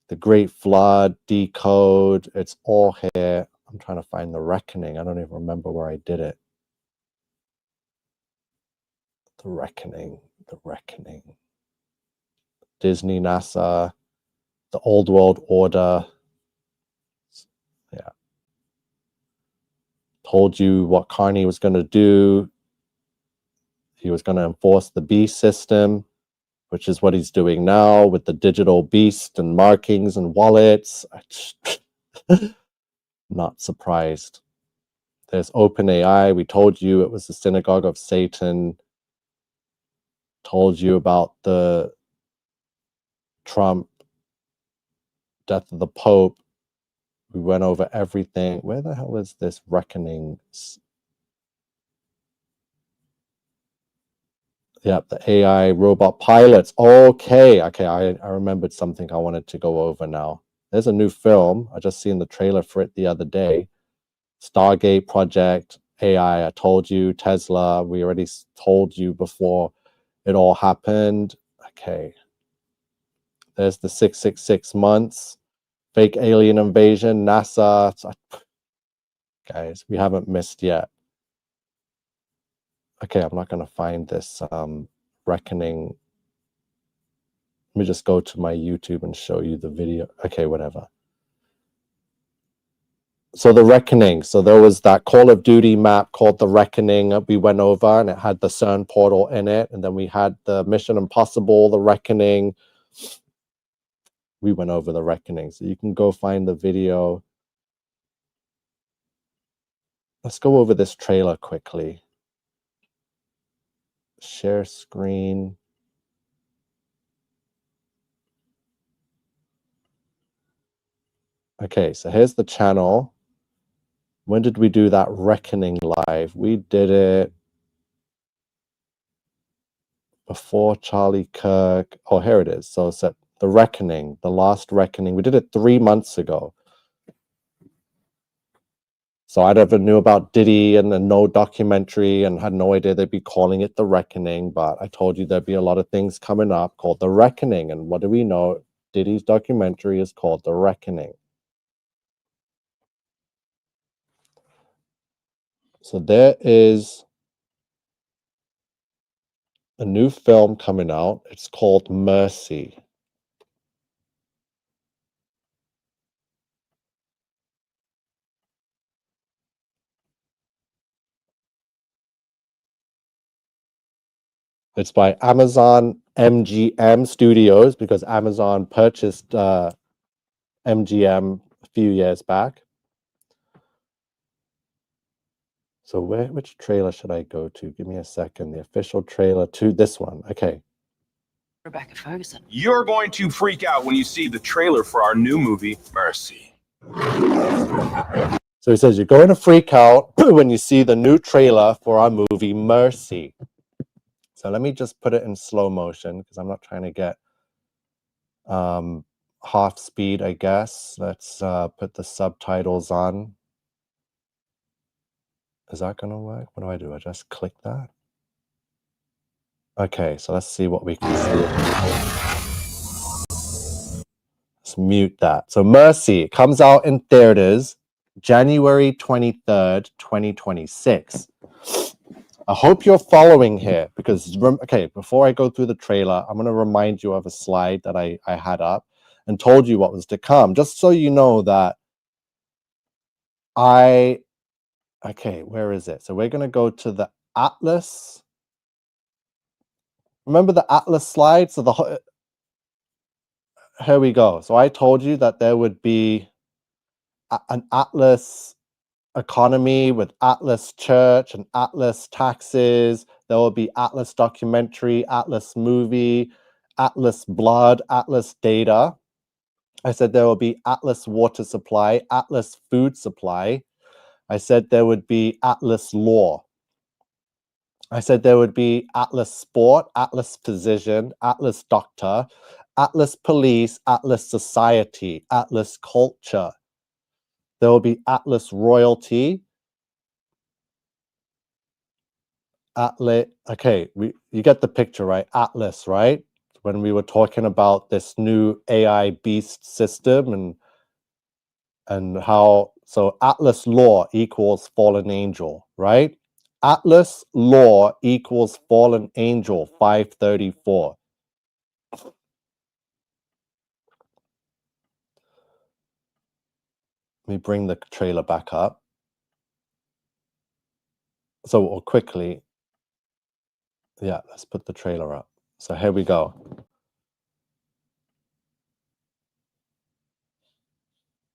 S1: The Great Flood, Decode, it's all here. I'm trying to find The Reckoning. I don't even remember where I did it. The Reckoning, The Reckoning. Disney, NASA, The Old World Order. Yeah. Told you what Carney was going to do. He was going to enforce the beast system, which is what he's doing now with the digital beast and markings and wallets. Not surprised. There's OpenAI. We told you it was the synagogue of Satan. Told you about the Trump, death of the Pope. We went over everything. Where the hell is this reckoning? Yep, the AI robot pilots. Okay, I remembered something I wanted to go over now. There's a new film. I just seen the trailer for it the other day. Stargate Project, AI. I told you, Tesla. We already told you before it all happened. Okay. There's the 666 months, fake alien invasion, NASA. Guys, we haven't missed yet. Okay, I'm not going to find this reckoning. Let me just go to my YouTube and show you the video. Okay, whatever. So the Reckoning. So there was that Call of Duty map called the Reckoning we went over, and it had the CERN portal in it. And then we had the Mission Impossible, the Reckoning. We went over the Reckoning. So you can go find the video. Let's go over this trailer quickly. Share screen. Okay, so here's the channel. When did we do that Reckoning live? We did it before Charlie Kirk. Oh, here it is. So it's the Reckoning, the last Reckoning. We did it 3 months ago. So I never knew about Diddy and the No documentary and had no idea they'd be calling it The Reckoning. But I told you there'd be a lot of things coming up called The Reckoning. And what do we know? Diddy's documentary is called The Reckoning. So there is a new film coming out. It's called Mercy. It's by Amazon MGM Studios because Amazon purchased MGM a few years back. So which trailer should I go to? Give me a second. The official trailer to this one. Okay.
S2: Rebecca Ferguson.
S3: You're going to freak out when you see the trailer for our new movie, Mercy.
S1: So he says you're going to freak out when you see the new trailer for our movie, Mercy. So let me just put it in slow motion because I'm not trying to get half speed, I guess. Let's put the subtitles on. Is that going to work? What do? I just click that? Okay, so let's see what we can see. Let's mute that. So Mercy comes out in theaters January 23rd, 2026. I hope you're following here because, okay, before I go through the trailer, I'm going to remind you of a slide that I had up and told you what was to come, just so you know that okay, where is it? So we're going to go to the Atlas. Remember the Atlas slide? So here we go. So I told you that there would be an Atlas economy with Atlas Church and Atlas taxes. There will be Atlas documentary, Atlas movie, Atlas blood, Atlas data. I said there will be Atlas water supply, Atlas food supply. I said there would be Atlas law. I said there would be Atlas sport, Atlas physician, Atlas doctor, Atlas police, Atlas society, Atlas culture. There will be Atlas royalty. Atlas, okay, you get the picture, right? Atlas, right? when we were talking about this new AI beast system and how so Atlas law equals fallen angel, right? Atlas law equals fallen angel 534. Let me bring the trailer back up. So quickly, yeah, let's put the trailer up. So here we go.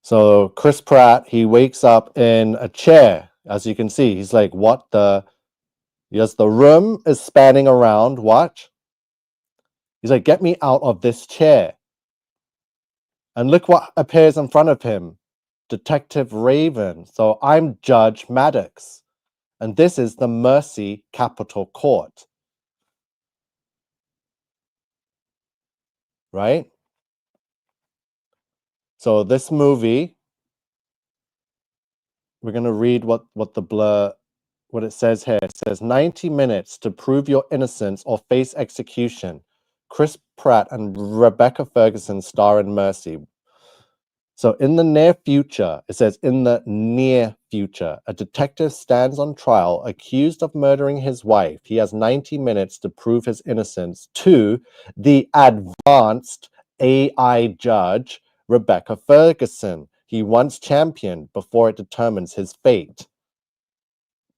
S1: So Chris Pratt, he wakes up in a chair. As you can see, he's like, what the? Yes, the room is spanning around. Watch. He's like, get me out of this chair. And look what appears in front of him. Detective Raven. So I'm Judge Maddox. And this is the Mercy Capital Court. Right? So this movie, we're going to read what it says here. It says 90 minutes to prove your innocence or face execution. Chris Pratt and Rebecca Ferguson star in Mercy. So in the near future, it says in the near future, a detective stands on trial accused of murdering his wife. He has 90 minutes to prove his innocence to the advanced AI judge, Rebecca Ferguson. He once championed before it determines his fate.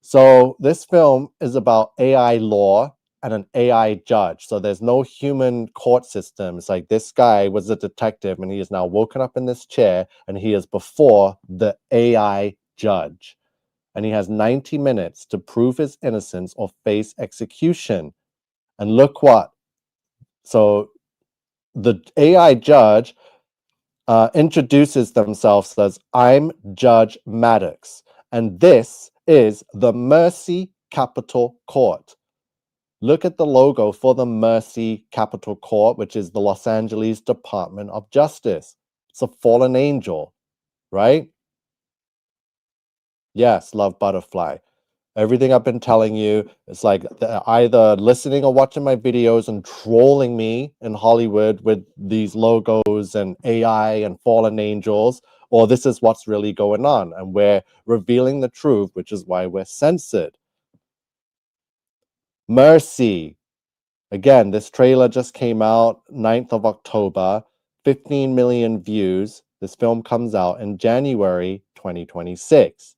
S1: So this film is about AI law and an AI judge. So there's no human court system. It's like this guy was a detective and he is now woken up in this chair and he is before the AI judge. And he has 90 minutes to prove his innocence or face execution. And look what. So the AI judge introduces themselves as, I'm Judge Maddox, and this is the Mercy Capital Court. Look at the logo for the Mercy Capital Court, which is the Los Angeles Department of Justice. It's a fallen angel, right? Yes, love Butterfly. Everything I've been telling you, it's like they're either listening or watching my videos and trolling me in Hollywood with these logos and AI and fallen angels, or this is what's really going on. And we're revealing the truth, which is why we're censored. Mercy. Again, this trailer just came out 9th of October, 15 million views. This film comes out in January 2026.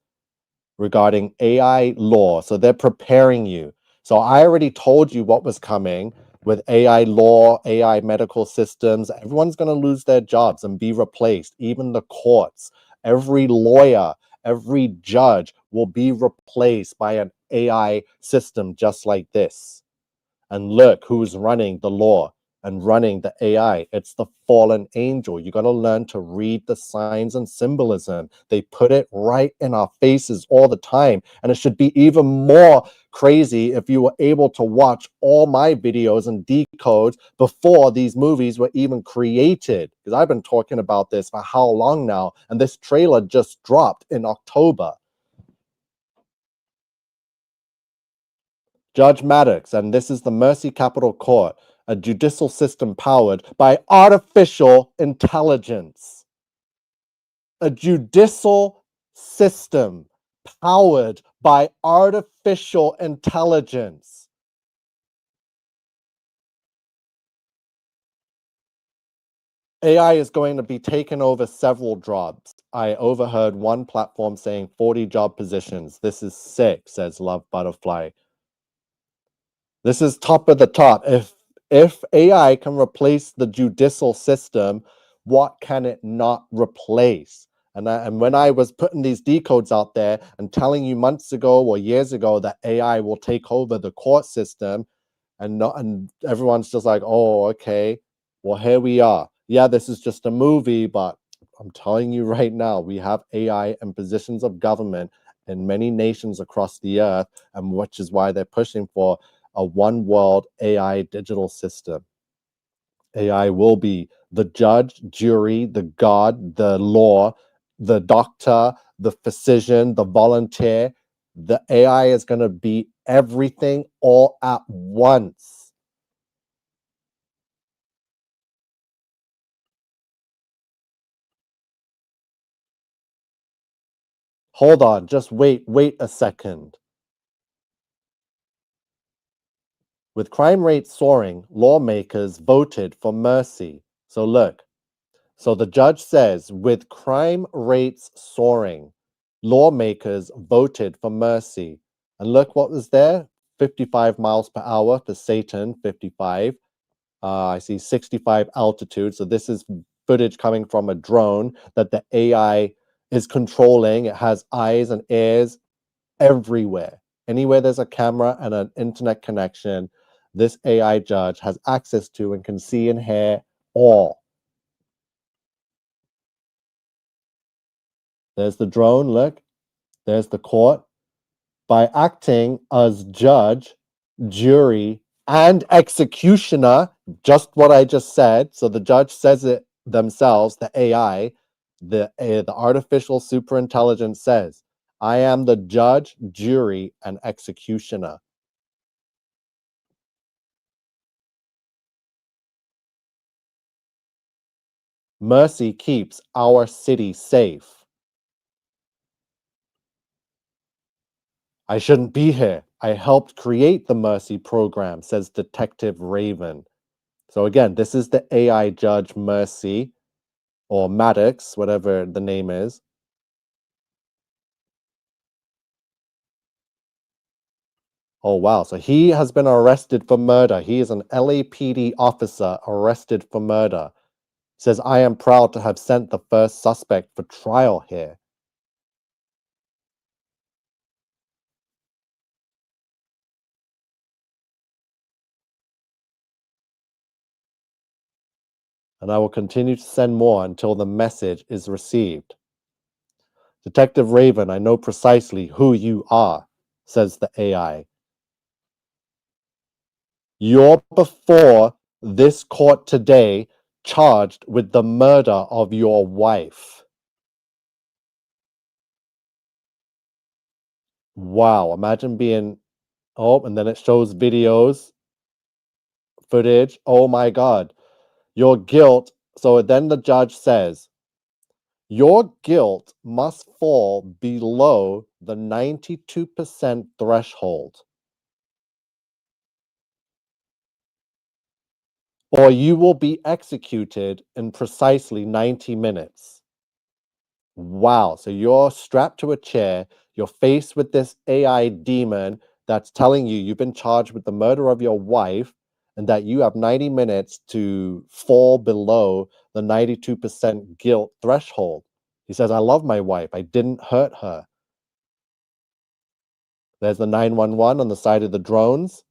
S1: Regarding AI law. So they're preparing you. So I already told you what was coming with AI law, AI medical systems. Everyone's going to lose their jobs and be replaced. Even the courts, every lawyer, every judge will be replaced by an AI system just like this. And look who's running the law and running the AI. It's the fallen angel. You got to learn to read the signs and symbolism. They put it right in our faces all the time. And it should be even more crazy if you were able to watch all my videos and decodes before these movies were even created. Because I've been talking about this for how long now? And this trailer just dropped in October. Judge Maddox, and this is the Mercy Capital Court, a judicial system powered by artificial intelligence. A judicial system powered by artificial intelligence. AI is going to be taking over several jobs. I overheard one platform saying 40 job positions. This is 6, says Love Butterfly. This is top of the top. If AI can replace the judicial system, what can it not replace? And when I was putting these decodes out there and telling you months ago or years ago that AI will take over the court system, and everyone's just like, oh, okay, well, here we are. Yeah, this is just a movie, but I'm telling you right now, we have AI in positions of government in many nations across the earth, and which is why they're pushing for a one world AI digital system. AI will be the judge, jury, the God, the law, the doctor, the physician, the volunteer. The AI is going to be everything all at once. Hold on, just wait a second. With crime rates soaring, lawmakers voted for mercy. So look, so the judge says, with crime rates soaring, lawmakers voted for mercy. And look what was there, 55 miles per hour for Satan, 55. I see 65 altitude. So this is footage coming from a drone that the AI is controlling. It has eyes and ears everywhere. Anywhere there's a camera and an internet connection, this AI judge has access to and can see and hear all. There's the drone, look. There's the court. By acting as judge, jury, and executioner, just what I just said. So the judge says it themselves, the AI, the artificial superintelligence says, I am the judge, jury, and executioner. Mercy keeps our city safe. I shouldn't be here. I helped create the Mercy program, says Detective Raven. So again, this is the AI judge Mercy, or Maddox, whatever the name is. Oh, wow. So he has been arrested for murder. He is an LAPD officer arrested for murder. Says, I am proud to have sent the first suspect for trial here. And I will continue to send more until the message is received. Detective Raven, I know precisely who you are, says the AI. You're before this court today charged with the murder of your wife. Wow, imagine being, oh, and then it shows videos, footage. Oh my God, your guilt. So then the judge says, your guilt must fall below the 92% threshold, or you will be executed in precisely 90 minutes. Wow. So you're strapped to a chair, you're faced with this AI demon that's telling you you've been charged with the murder of your wife and that you have 90 minutes to fall below the 92% guilt threshold. He says, I love my wife. I didn't hurt her. There's the 911 on the side of the drones.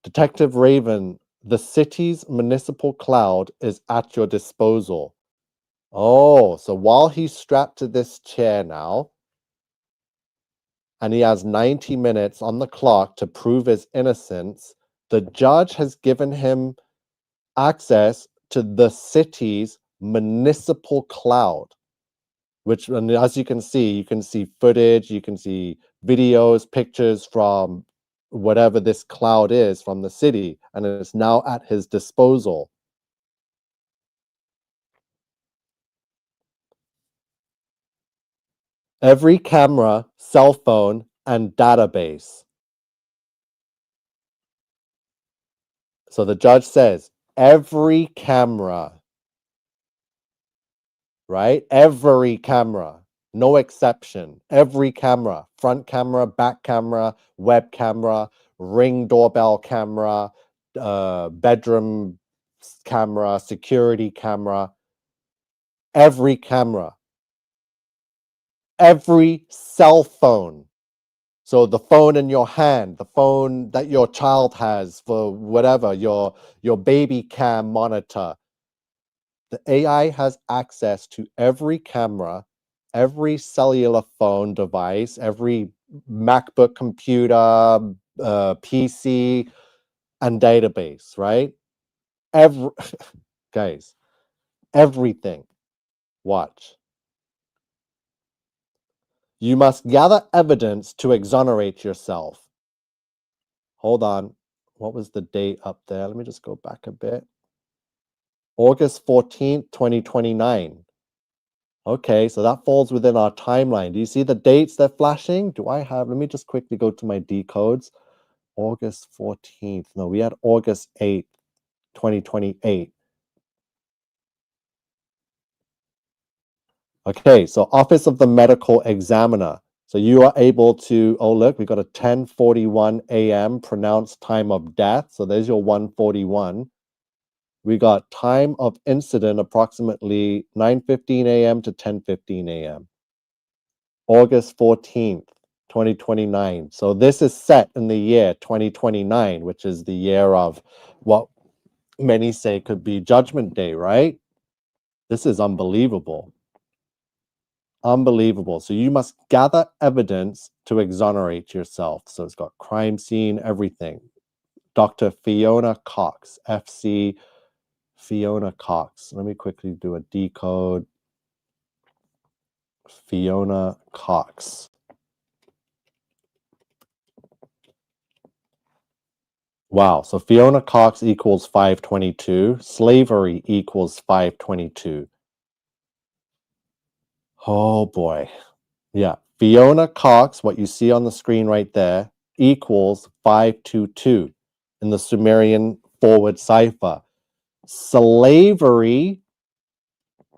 S1: Detective Raven, the city's municipal cloud is at your disposal. Oh, so while he's strapped to this chair now, and he has 90 minutes on the clock to prove his innocence, the judge has given him access to the city's municipal cloud, which, and as you can see footage, you can see videos, pictures from whatever this cloud is from the city, and it's now at his disposal. Every camera, cell phone, and database. So the judge says, every camera, right? Every camera, no exception. Every camera, front camera, back camera, web camera, Ring doorbell camera, bedroom camera, security camera, every camera, every cell phone. So the phone in your hand, the phone that your child has for whatever, your baby cam monitor. The AI has access to every camera, every cellular phone device, every MacBook computer, PC, and database, right? Every guys, everything. Watch. You must gather evidence to exonerate yourself. Hold on. What was the date up there? Let me just go back a bit. August 14th, 2029. Okay, so that falls within our timeline. Do you see the dates they're flashing? Let me just quickly go to my decodes. August 14th. No, we had August 8th, 2028. Okay, so Office of the Medical Examiner. So you are able to, oh, look, we got a 10:41 a.m. pronounced time of death. So there's your 141. We got time of incident approximately 9:15 a.m. to 10:15 a.m. August 14th, 2029. So this is set in the year 2029, which is the year of what many say could be Judgment Day, right? This is unbelievable. Unbelievable. So you must gather evidence to exonerate yourself. So it's got crime scene, everything. Dr. Fiona Cox, FC Fiona Cox. Let me quickly do a decode. Fiona Cox. Wow. So Fiona Cox equals 522. Slavery equals 522. Oh boy. Yeah. Fiona Cox, what you see on the screen right there, equals 522 in the Sumerian forward cipher. Slavery,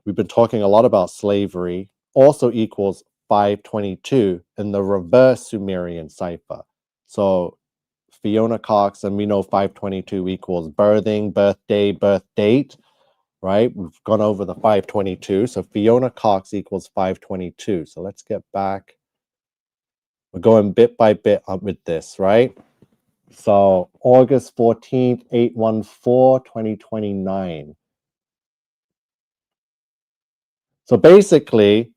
S1: we've been talking a lot about slavery, also equals 522 in the reverse Sumerian cipher. So Fiona Cox, and we know 522 equals birthing, birthday, birth date, right? We've gone over the 522. So Fiona Cox equals 522. So let's get back. We're going bit by bit up with this, right? So August 14th, 814, 2029. So basically,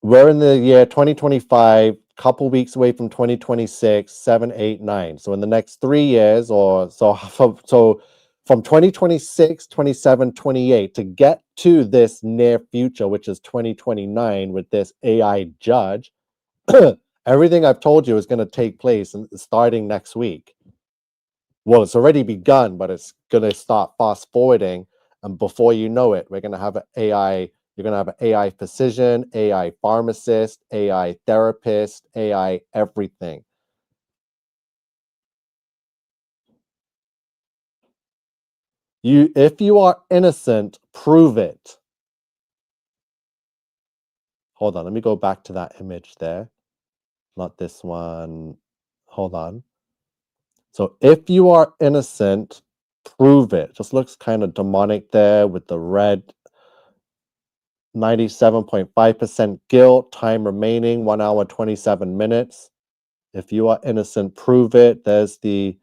S1: we're in the year 2025, couple weeks away from 2026, 7, 8, 9. So in the next 3 years, or so from 2026, 27, 28, to get to this near future, which is 2029 with this AI judge, everything I've told you is going to take place starting next week. Well, it's already begun, but it's going to start fast forwarding. And before you know it, we're going to have an AI. You're going to have an AI physician, AI pharmacist, AI therapist, AI everything. If you are innocent, prove it. Hold on, let me go back to that image there. Not this one. Hold on. So if you are innocent, prove it. Just looks kind of demonic there with the red. 97.5% guilt, time remaining 1 hour 27 minutes. If you are innocent, prove it. There's the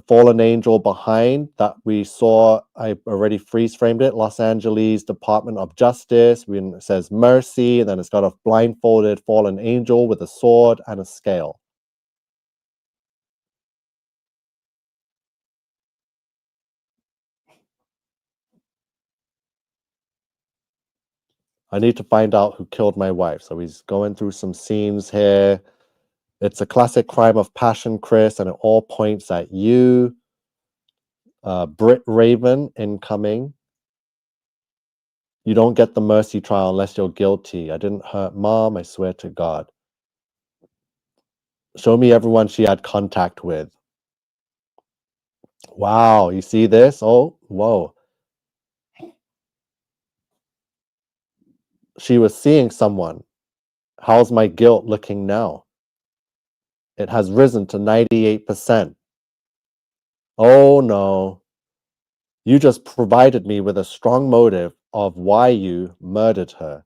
S1: fallen angel behind that we saw. I already freeze framed it. Los Angeles Department of Justice. When it says mercy, and then it's got a blindfolded fallen angel with a sword and a scale. I need to find out who killed my wife. So he's going through some scenes here. It's a classic crime of passion, Chris, and it all points at you. Britt Raven incoming. You don't get the mercy trial unless you're guilty. I didn't hurt mom, I swear to God. Show me everyone she had contact with. Wow, you see this? Oh, whoa. She was seeing someone. How's my guilt looking now? It has risen to 98%. Oh no. You just provided me with a strong motive of why you murdered her.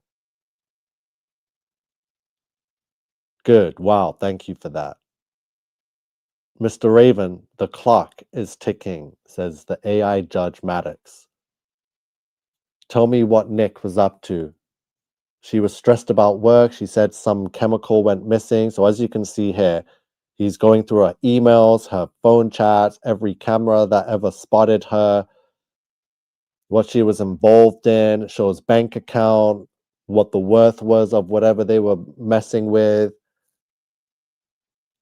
S1: Good. Wow. Thank you for that. Mr. Raven, the clock is ticking, says the AI Judge Maddox. Tell me what Nick was up to. She was stressed about work. She said some chemical went missing. So as you can see here, he's going through her emails, her phone chats, every camera that ever spotted her, what she was involved in, shows bank account, what the worth was of whatever they were messing with.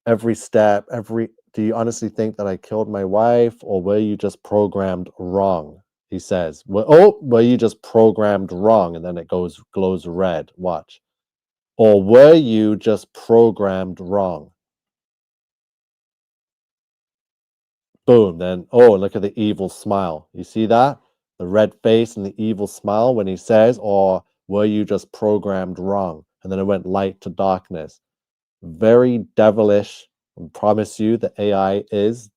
S1: Every step, do you honestly think that I killed my wife, or were you just programmed wrong? He says, well, you just programmed wrong, and then it glows red. Watch. Or were you just programmed wrong? Boom. Then, look at the evil smile. You see that? The red face and the evil smile when he says, or were you just programmed wrong? And then it went light to darkness. Very devilish. I promise you the AI is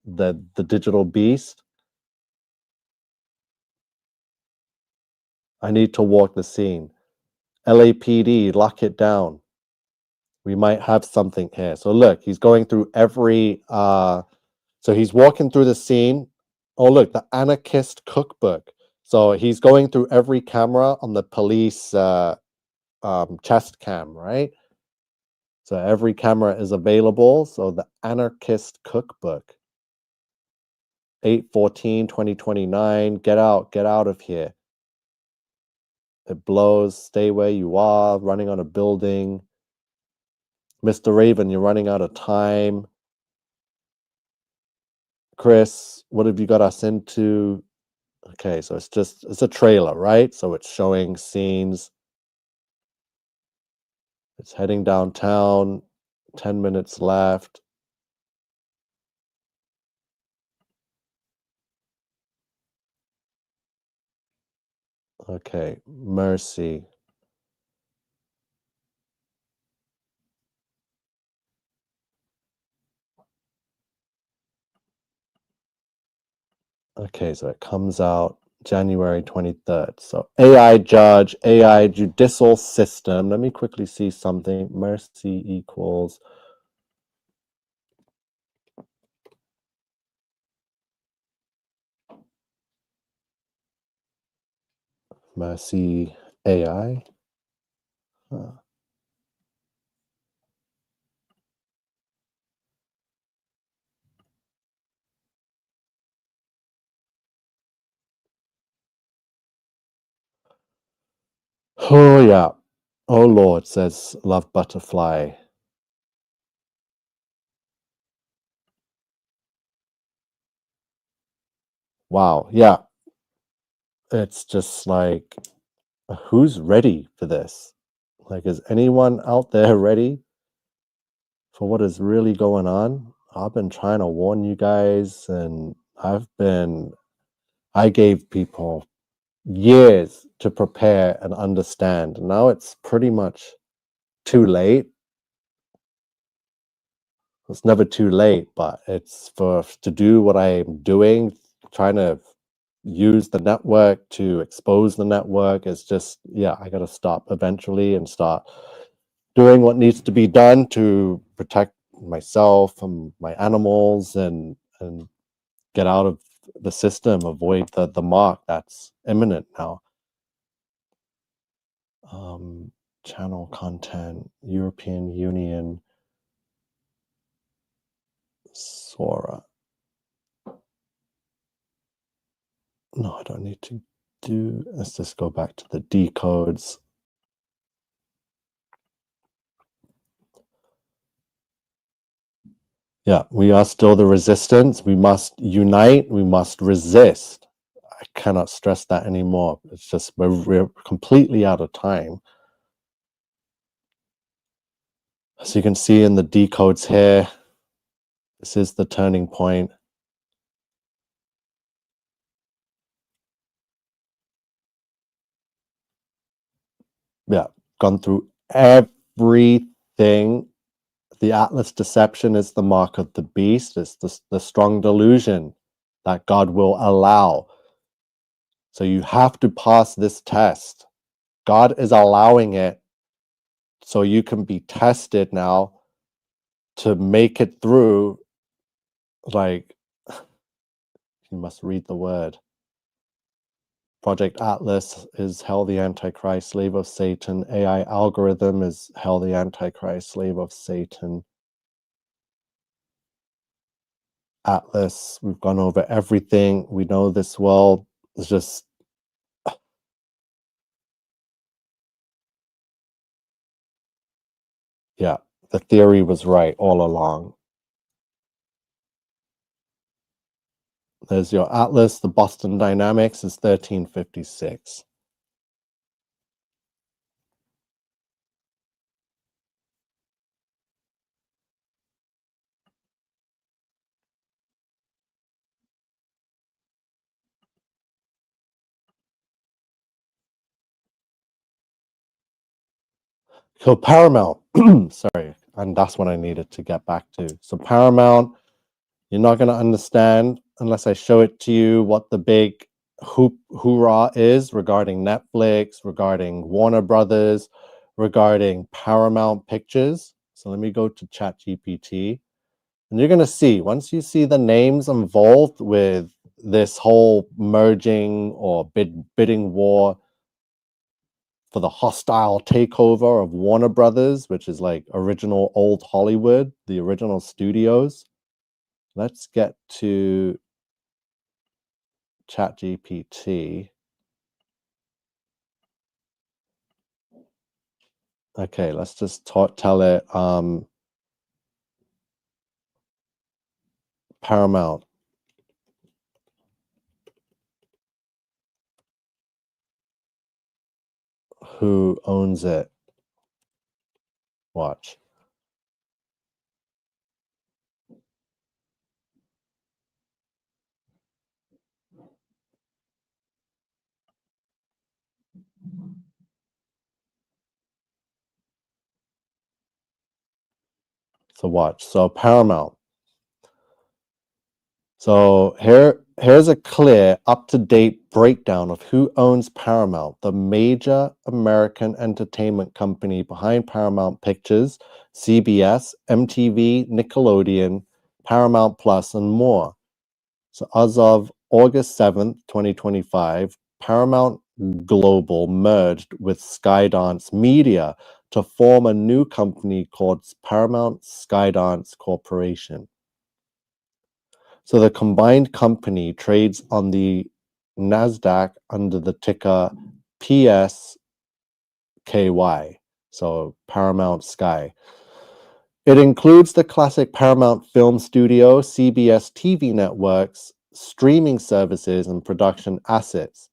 S1: the digital beast. I need to walk the scene. LAPD, lock it down. We might have something here. So look, he's going through every so he's walking through the scene. Oh, look, the anarchist cookbook. So he's going through every camera on the police chest cam, right? So every camera is available. So the anarchist cookbook. 8/14/2029. Get out of here. It blows. Stay where you are. Running on a building. Mr. Raven, you're running out of time. Chris, what have you got us into? Okay, so it's a trailer, right? So it's showing scenes. It's heading downtown. 10 minutes left. Okay, Mercy. Okay, so it comes out January 23rd. So AI judge, AI judicial system. Let me quickly see something. Mercy equals Mercy AI. Huh. Oh yeah. Oh Lord, says Love Butterfly. Wow. Yeah. It's just like, who's ready for this? Like, is anyone out there ready for what is really going on? I've been trying to warn you guys, and I gave people years to prepare and understand. Now it's pretty much too late. It's never too late, but it's to do what I'm doing, trying to use the network to expose the network. It's just, yeah, I got to stop eventually and start doing what needs to be done to protect myself and my animals and get out of the system, avoid the mark that's imminent now. Channel content, European Union, Sora. No, I don't need to do. Let's just go back to the decodes. Yeah, we are still the resistance. We must unite. We must resist. I cannot stress that anymore. It's just we're completely out of time. As you can see in the decodes here, this is the turning point. Yeah, gone through everything. The Atlas deception is the mark of the beast. It's the strong delusion that God will allow. So you have to pass this test. God is allowing it so you can be tested now to make it through. Like, you must read the word. Project Atlas is hell the Antichrist, slave of Satan. AI algorithm is hell the Antichrist, slave of Satan. Atlas, we've gone over everything. We know this world is just, yeah, the theory was right all along. There's your Atlas. The Boston Dynamics is 1356. So Paramount, sorry, and that's what I needed to get back to. So Paramount, you're not going to understand unless I show it to you what the big hoorah is regarding Netflix, regarding Warner Brothers, regarding Paramount Pictures. So let me go to ChatGPT, and you're going to see, once you see the names involved with this whole merging or bidding war for the hostile takeover of Warner Brothers, which is like original old Hollywood, the original studios. Let's get to ChatGPT. Okay, let's just tell it Paramount. Who owns it? Watch. So watch. So Paramount. So here's a clear, up-to-date breakdown of who owns Paramount, the major American entertainment company behind Paramount Pictures, CBS, MTV, Nickelodeon, Paramount Plus, and more. So as of August 7th, 2025, Paramount Global merged with Skydance Media to form a new company called Paramount Skydance Corporation. So the combined company trades on the NASDAQ under the ticker PSKY, so Paramount Sky. It includes the classic Paramount Film Studio, CBS TV networks, streaming services, and production assets.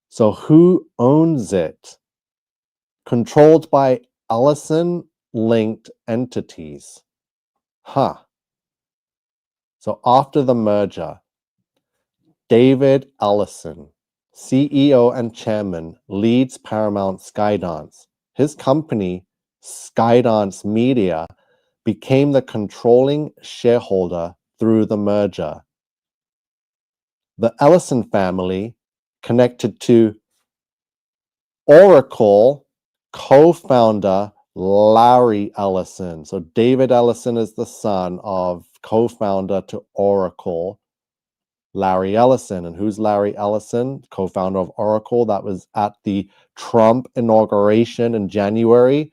S1: So who owns it? Controlled by Allison-linked entities. Huh. So after the merger, David Ellison, CEO and chairman, leads Paramount Skydance. His company, Skydance Media, became the controlling shareholder through the merger. The Ellison family, connected to Oracle co-founder Larry Ellison. So David Ellison is the son of co-founder to Oracle, Larry Ellison. And who's Larry Ellison? Co-founder of Oracle. That was at the Trump inauguration in January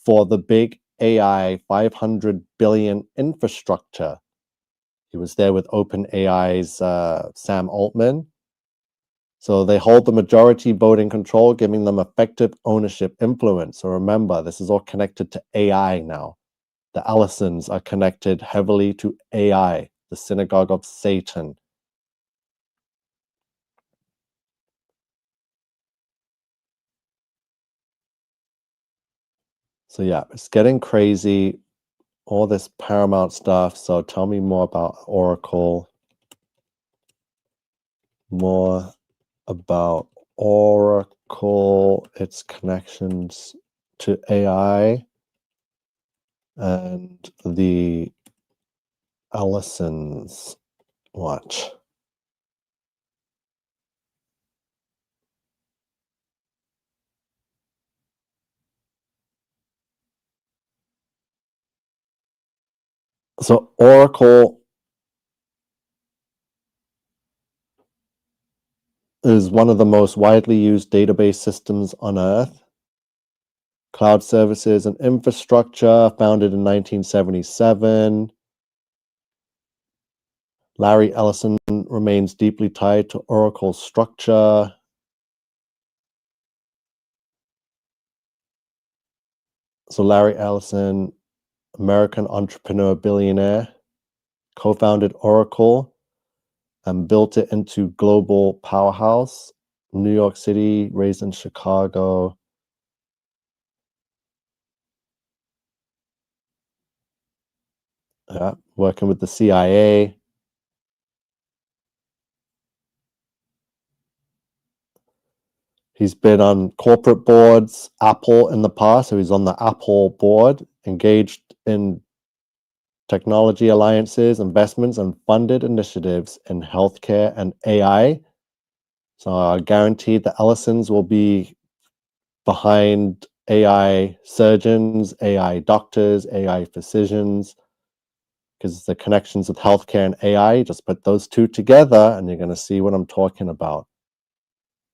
S1: for the big AI 500 billion infrastructure. He was there with OpenAI's Sam Altman. So they hold the majority voting control, giving them effective ownership influence. So remember, this is all connected to AI now. The Ellisons are connected heavily to AI, the synagogue of Satan. So yeah, it's getting crazy, all this Paramount stuff. So tell me more about Oracle, more about Oracle, its connections to AI, and the Ellisons. Watch. So Oracle is one of the most widely used database systems on Earth. Cloud services and infrastructure, founded in 1977. Larry Ellison remains deeply tied to Oracle's structure. So Larry Ellison, American entrepreneur billionaire, co-founded Oracle and built it into global powerhouse. New York City, raised in Chicago. Yeah, working with the CIA. He's been on corporate boards, Apple in the past, so he's on the Apple board, engaged in technology alliances, investments, and funded initiatives in healthcare and AI. So I guarantee the Ellisons will be behind AI surgeons, AI doctors, AI physicians, because the connections with healthcare and AI, just put those two together and you're going to see what I'm talking about.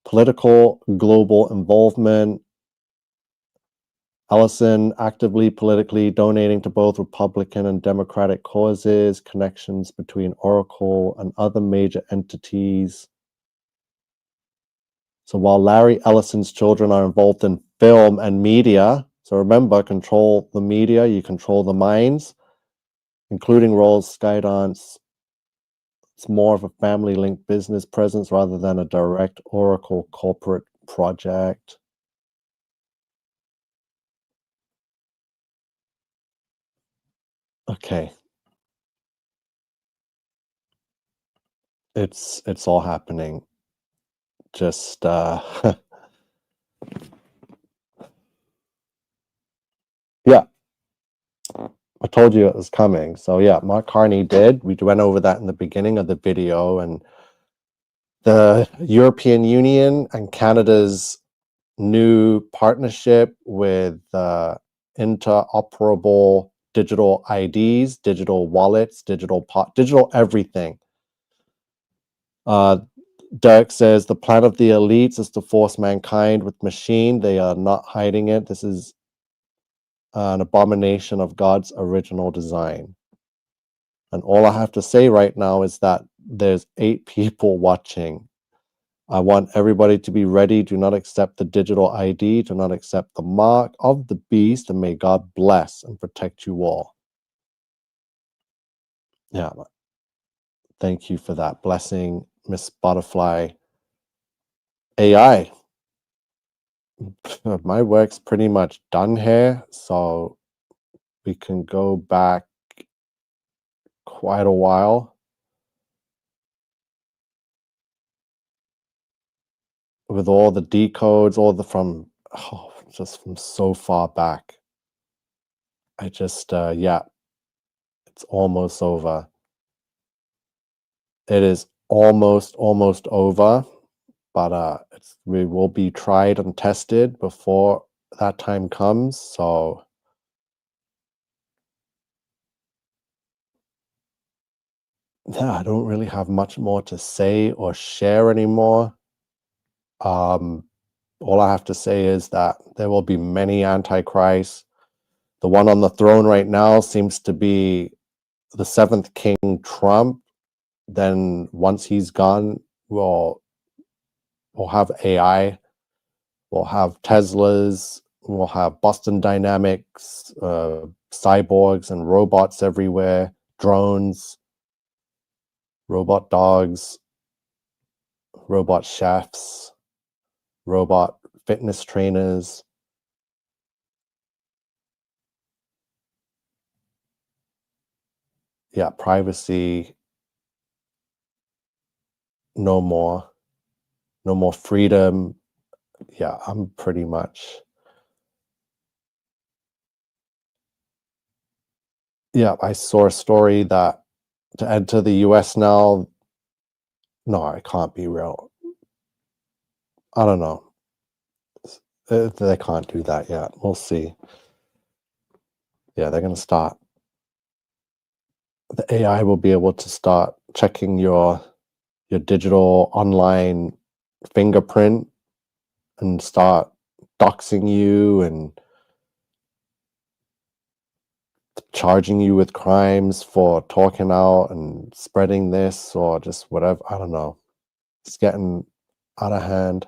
S1: Political global involvement. Ellison actively politically donating to both Republican and Democratic causes, connections between Oracle and other major entities. So while Larry Ellison's children are involved in film and media, so remember, control the media, you control the minds, including roles Skydance. It's more of a family-linked business presence rather than a direct Oracle corporate project. Okay. It's all happening. Just yeah. I told you it was coming. So yeah, Mark Carney did. We went over that in the beginning of the video, and the European Union and Canada's new partnership with interoperable digital IDs, digital wallets, digital everything. Derek says the plan of the elites is to force mankind with machine. They are not hiding it. This is an abomination of God's original design. And all I have to say right now is that there's 8 people watching. I want everybody to be ready. Do not accept the digital ID. Do not accept the mark of the beast. And may God bless and protect you all. Yeah. Thank you for that blessing, Miss Butterfly. AI. My work's pretty much done here. So we can go back quite a while with all the decodes, all the just from so far back. I just yeah, it's almost over. It is almost over, but we will be tried and tested before that time comes. So yeah, I don't really have much more to say or share anymore. All I have to say is that there will be many antichrists. The one on the throne right now seems to be the 7th King Trump. Then once he's gone, we'll have AI, we'll have Teslas, we'll have Boston Dynamics, cyborgs and robots everywhere, drones, robot dogs, robot chefs, robot fitness trainers. Yeah, privacy, no more freedom. Yeah, I'm pretty much. Yeah, I saw a story that to enter the US now, no, it can't be real. I don't know. They can't do that yet. We'll see. Yeah, they're going to start. The AI will be able to start checking your digital online fingerprint and start doxing you and charging you with crimes for talking out and spreading this or just whatever. I don't know. It's getting out of hand.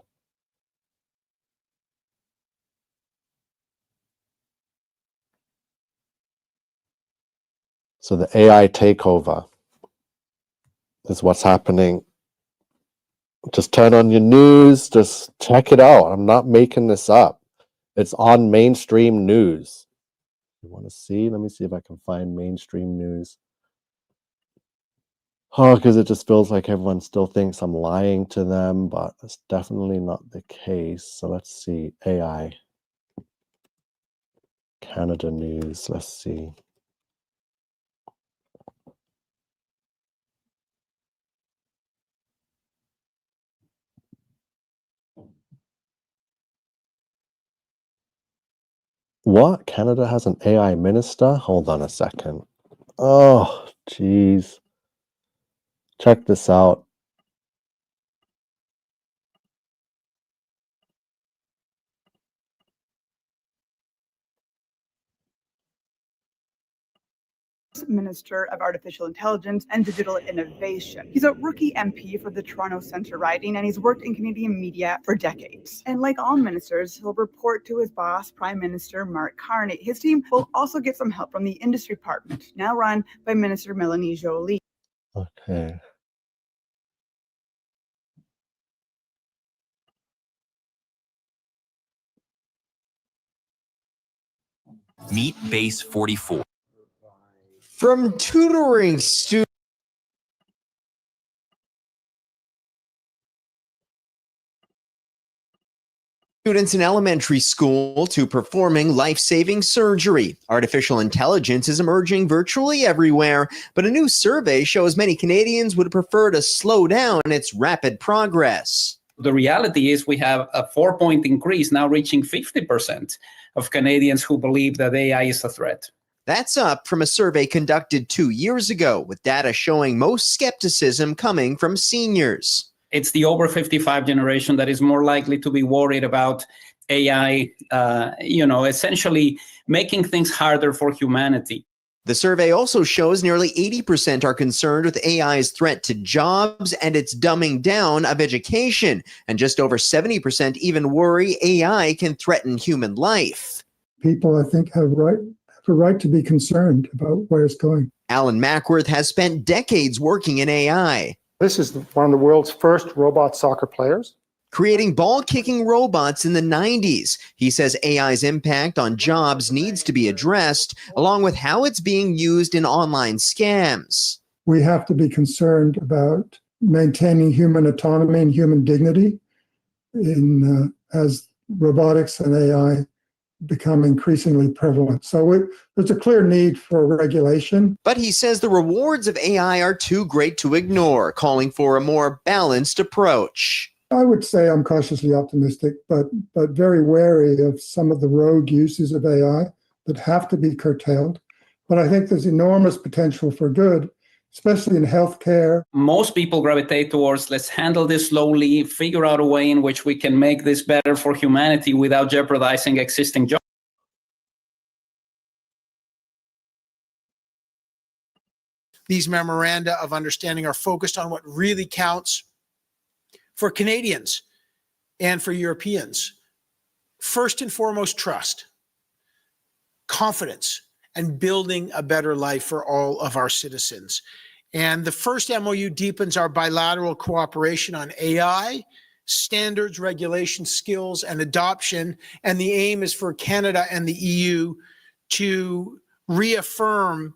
S1: So the AI takeover. is what's happening. Just turn on your news, just check it out. I'm not making this up. It's on mainstream news. You want to see? Let me see if I can find mainstream news. Oh, because it just feels like everyone still thinks I'm lying to them, but that's definitely not the case. So let's see. AI Canada news. Let's see. What? Canada has an AI minister? Hold on a second. Oh, jeez. Check this out.
S4: Minister of Artificial Intelligence and Digital Innovation. He's a rookie MP for the Toronto Centre riding, and he's worked in Canadian media for decades. And like all ministers, he'll report to his boss, Prime Minister Mark Carney. His team will also get some help from the industry department, now run by Minister Melanie Joly.
S1: Okay.
S5: Meet Base 44.
S6: From tutoring students in elementary school to performing life-saving surgery, artificial intelligence is emerging virtually everywhere, but a new survey shows many Canadians would prefer to slow down its rapid progress.
S7: The reality is we have a 4-point increase, now reaching 50% of Canadians who believe that AI is a threat.
S6: That's up from a survey conducted 2 years ago, with data showing most skepticism coming from seniors.
S7: It's the over 55 generation that is more likely to be worried about AI, essentially making things harder for humanity.
S6: The survey also shows nearly 80% are concerned with AI's threat to jobs and its dumbing down of education, and just over 70% even worry AI can threaten human life.
S8: People, I think, have a right to be concerned about where it's going.
S6: Alan Mackworth has spent decades working in AI.
S9: This is one of the world's first robot soccer players.
S6: Creating ball-kicking robots in the 90s. He says AI's impact on jobs needs to be addressed, along with how it's being used in online scams.
S8: We have to be concerned about maintaining human autonomy and human dignity as robotics and AI become increasingly prevalent. So there's a clear need for regulation.
S6: But he says the rewards of AI are too great to ignore, calling for a more balanced approach.
S8: I would say I'm cautiously optimistic, but very wary of some of the rogue uses of AI that have to be curtailed. But I think there's enormous potential for good, especially in healthcare.
S7: Most people gravitate towards, let's handle this slowly, figure out a way in which we can make this better for humanity without jeopardizing existing jobs.
S10: These memoranda of understanding are focused on what really counts for Canadians and for Europeans. First and foremost, trust, confidence, and building a better life for all of our citizens. And the first MOU deepens our bilateral cooperation on AI, standards, regulation, skills, and adoption. And the aim is for Canada and the EU to reaffirm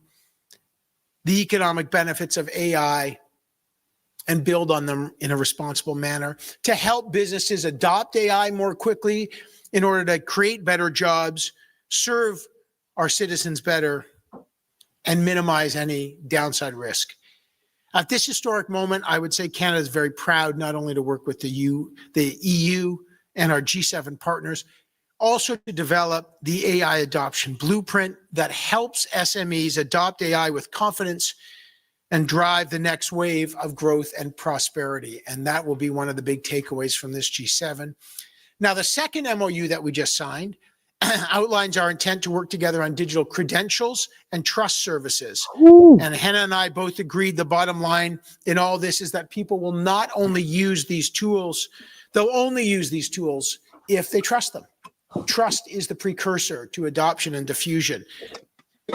S10: the economic benefits of AI and build on them in a responsible manner, to help businesses adopt AI more quickly in order to create better jobs, serve our citizens better, and minimize any downside risk. At this historic moment, I would say Canada is very proud not only to work with the EU and our G7 partners, also to develop the AI adoption blueprint that helps SMEs adopt AI with confidence and drive the next wave of growth and prosperity. And that will be one of the big takeaways from this G7. Now, the second MOU that we just signed outlines our intent to work together on digital credentials and trust services. Ooh. And Hannah and I both agreed the bottom line in all this is that people will not only use these tools, they'll only use these tools if they trust them. Trust is the precursor to adoption and diffusion.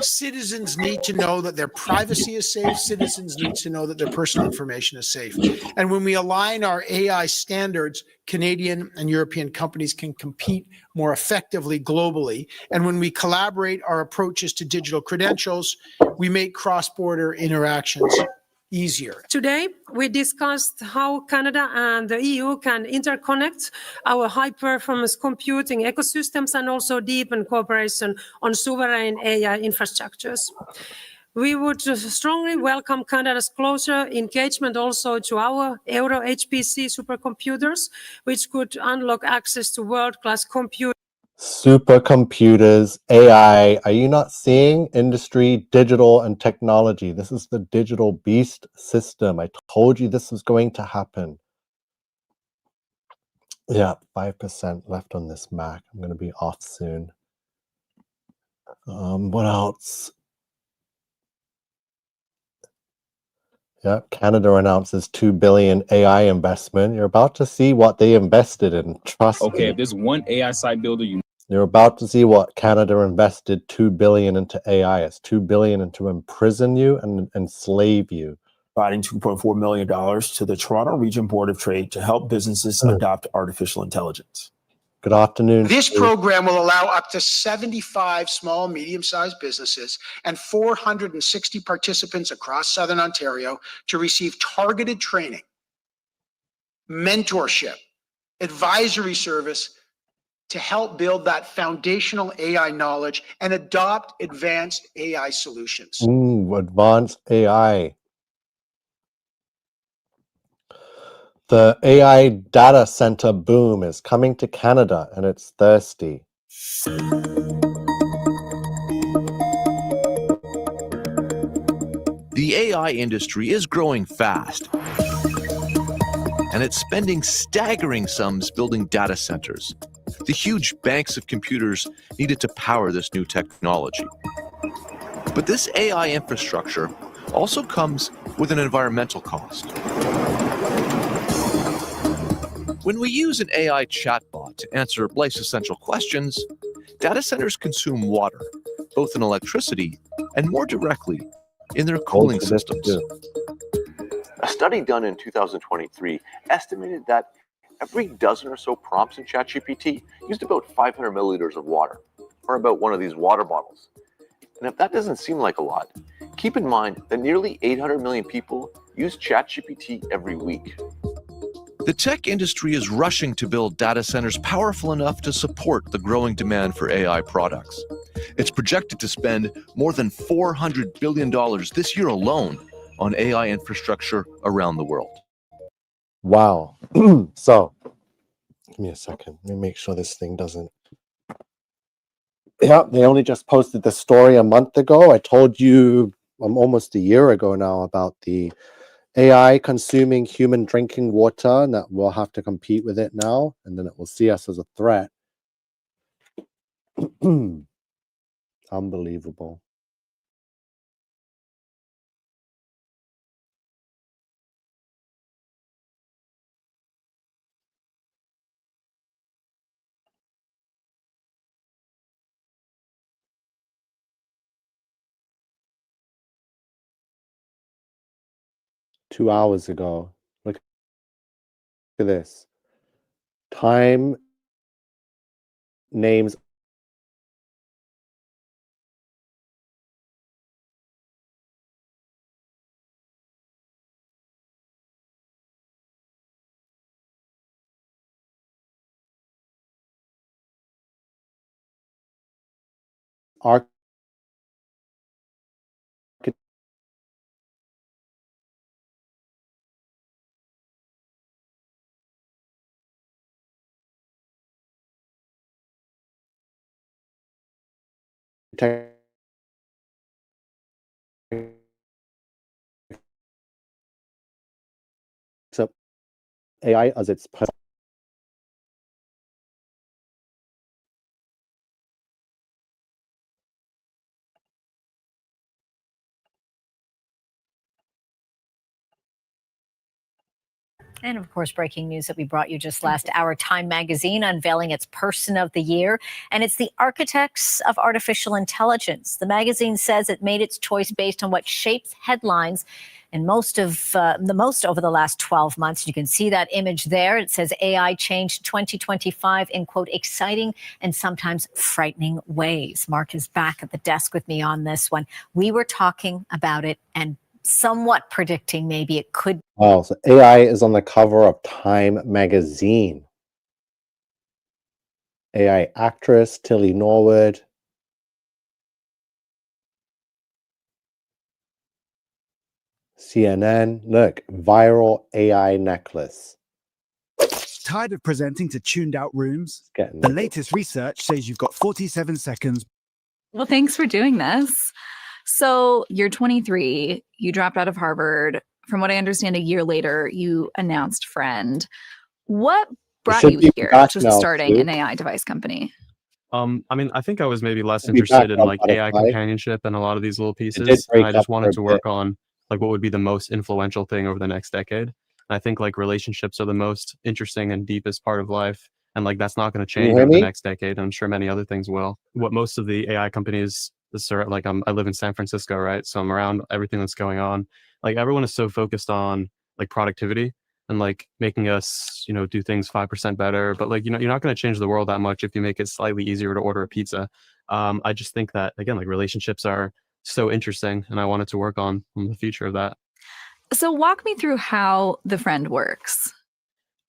S10: Citizens need to know that their privacy is safe. Citizens need to know that their personal information is safe. And when we align our AI standards, Canadian and European companies can compete more effectively globally. And when we collaborate our approaches to digital credentials, we make cross-border interactions easier.
S11: Today, we discussed how Canada and the EU can interconnect our high-performance computing ecosystems and also deepen cooperation on sovereign AI infrastructures. We would strongly welcome Canada's closer engagement also to our Euro HPC supercomputers, which could unlock access to world-class computing.
S1: Supercomputers, AI. Are you not seeing industry, digital, and technology? This is the digital beast system. I told you this was going to happen. Yeah, 5% left on this Mac. I'm going to be off soon. What else? Yeah, Canada announces $2 billion AI investment. You're about to see what they invested in. Trust me.
S3: If there's one AI site builder
S1: You're about to see what Canada invested $2 billion into AI. It's $2 billion into imprison you and enslave you.
S12: Providing $2.4 million to the Toronto Region Board of Trade to help businesses adopt artificial intelligence.
S1: Good afternoon.
S10: This program will allow up to 75 small, medium-sized businesses and 460 participants across Southern Ontario to receive targeted training, mentorship, advisory service to help build that foundational AI knowledge and adopt advanced AI solutions.
S1: Ooh, advanced AI. The AI data center boom is coming to Canada, and it's thirsty.
S13: The AI industry is growing fast, and it's spending staggering sums building data centers, the huge banks of computers needed to power this new technology. But this AI infrastructure also comes with an environmental cost. When we use an AI chatbot to answer life's essential questions, data centers consume water, both in electricity and more directly in their cooling systems. A study done in 2023 estimated that every dozen or so prompts in ChatGPT used about 500 milliliters of water, or about one of these water bottles. And if that doesn't seem like a lot, keep in mind that nearly 800 million people use ChatGPT every week. The tech industry is rushing to build data centers powerful enough to support the growing demand for AI products. It's projected to spend more than $400 billion this year alone on AI infrastructure around the world.
S1: Wow. So, give me a second. Let me make sure this thing doesn't... Yeah, they only just posted the story a month ago. I told you almost a year ago now about the AI consuming human drinking water, and that we'll have to compete with it now, and then it will see us as a threat. Unbelievable. Two hours ago. Look at this. Time names architects of AI as its
S14: And of course, breaking news that we brought you just last hour, Time Magazine unveiling its Person of the Year, and it's the architects of artificial intelligence. The magazine says it made its choice based on what shapes headlines and most over the last 12 months. You can see that image there. It says AI changed 2025 in, quote, exciting and sometimes frightening ways. Mark is back at the desk with me on this one. We were talking about it and somewhat predicting maybe it could.
S1: Oh, so AI is on the cover of Time Magazine. AI actress Tilly Norwood. CNN, look, viral AI necklace.
S15: Tired of presenting to tuned out rooms?
S1: Getting
S15: The latest research says you've got 47 seconds.
S16: Well, thanks for doing this. So you're 23, you dropped out of Harvard. From what I understand, a year later, you announced Friend. What brought
S1: should
S16: you
S1: be
S16: here
S1: back
S16: to
S1: now,
S16: starting
S1: too.
S16: an AI device company?
S17: I mean, I think I was maybe less
S1: We'll be back
S17: interested in
S1: on
S17: like AI
S1: Butterfly.
S17: companionship and a lot of these little
S1: It did
S17: pieces. And
S1: break
S17: I just
S1: up for
S17: wanted
S1: a
S17: to
S1: bit.
S17: work on like what would be the most influential thing over the next decade. And I think like relationships are the most interesting and deepest part of life. And like that's not going to
S1: Can you
S17: change
S1: hear
S17: over the
S1: me?
S17: next decade. I'm sure many other things will. What most of the AI companies, like I live in San Francisco, right? So I'm around everything that's going on. Like everyone is so focused on like productivity and like making us, do things 5% better. But like, you're not going to change the world that much if you make it slightly easier to order a pizza. I just think that again, like relationships are so interesting, and I wanted to work on the future of that.
S16: So walk me through how the Friend works.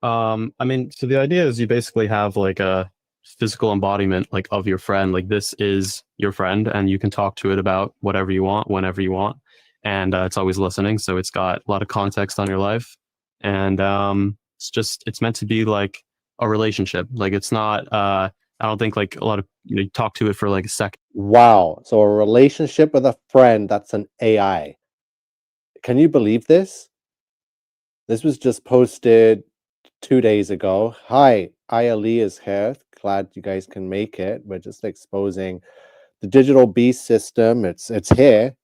S17: I mean, so the idea is you basically have like a physical embodiment like of your friend. Like this is your friend, and you can talk to it about whatever you want, whenever you want, and it's always listening. So it's got a lot of context on your life, and it's meant to be like a relationship. Like it's not. I don't think like a lot of you talk to it for like a second.
S1: Wow. So a relationship with a friend that's an AI. Can you believe this? This was just posted 2 days ago. Hi, Aya Lee is here. Glad you guys can make it. We're just exposing the digital beast system. It's here.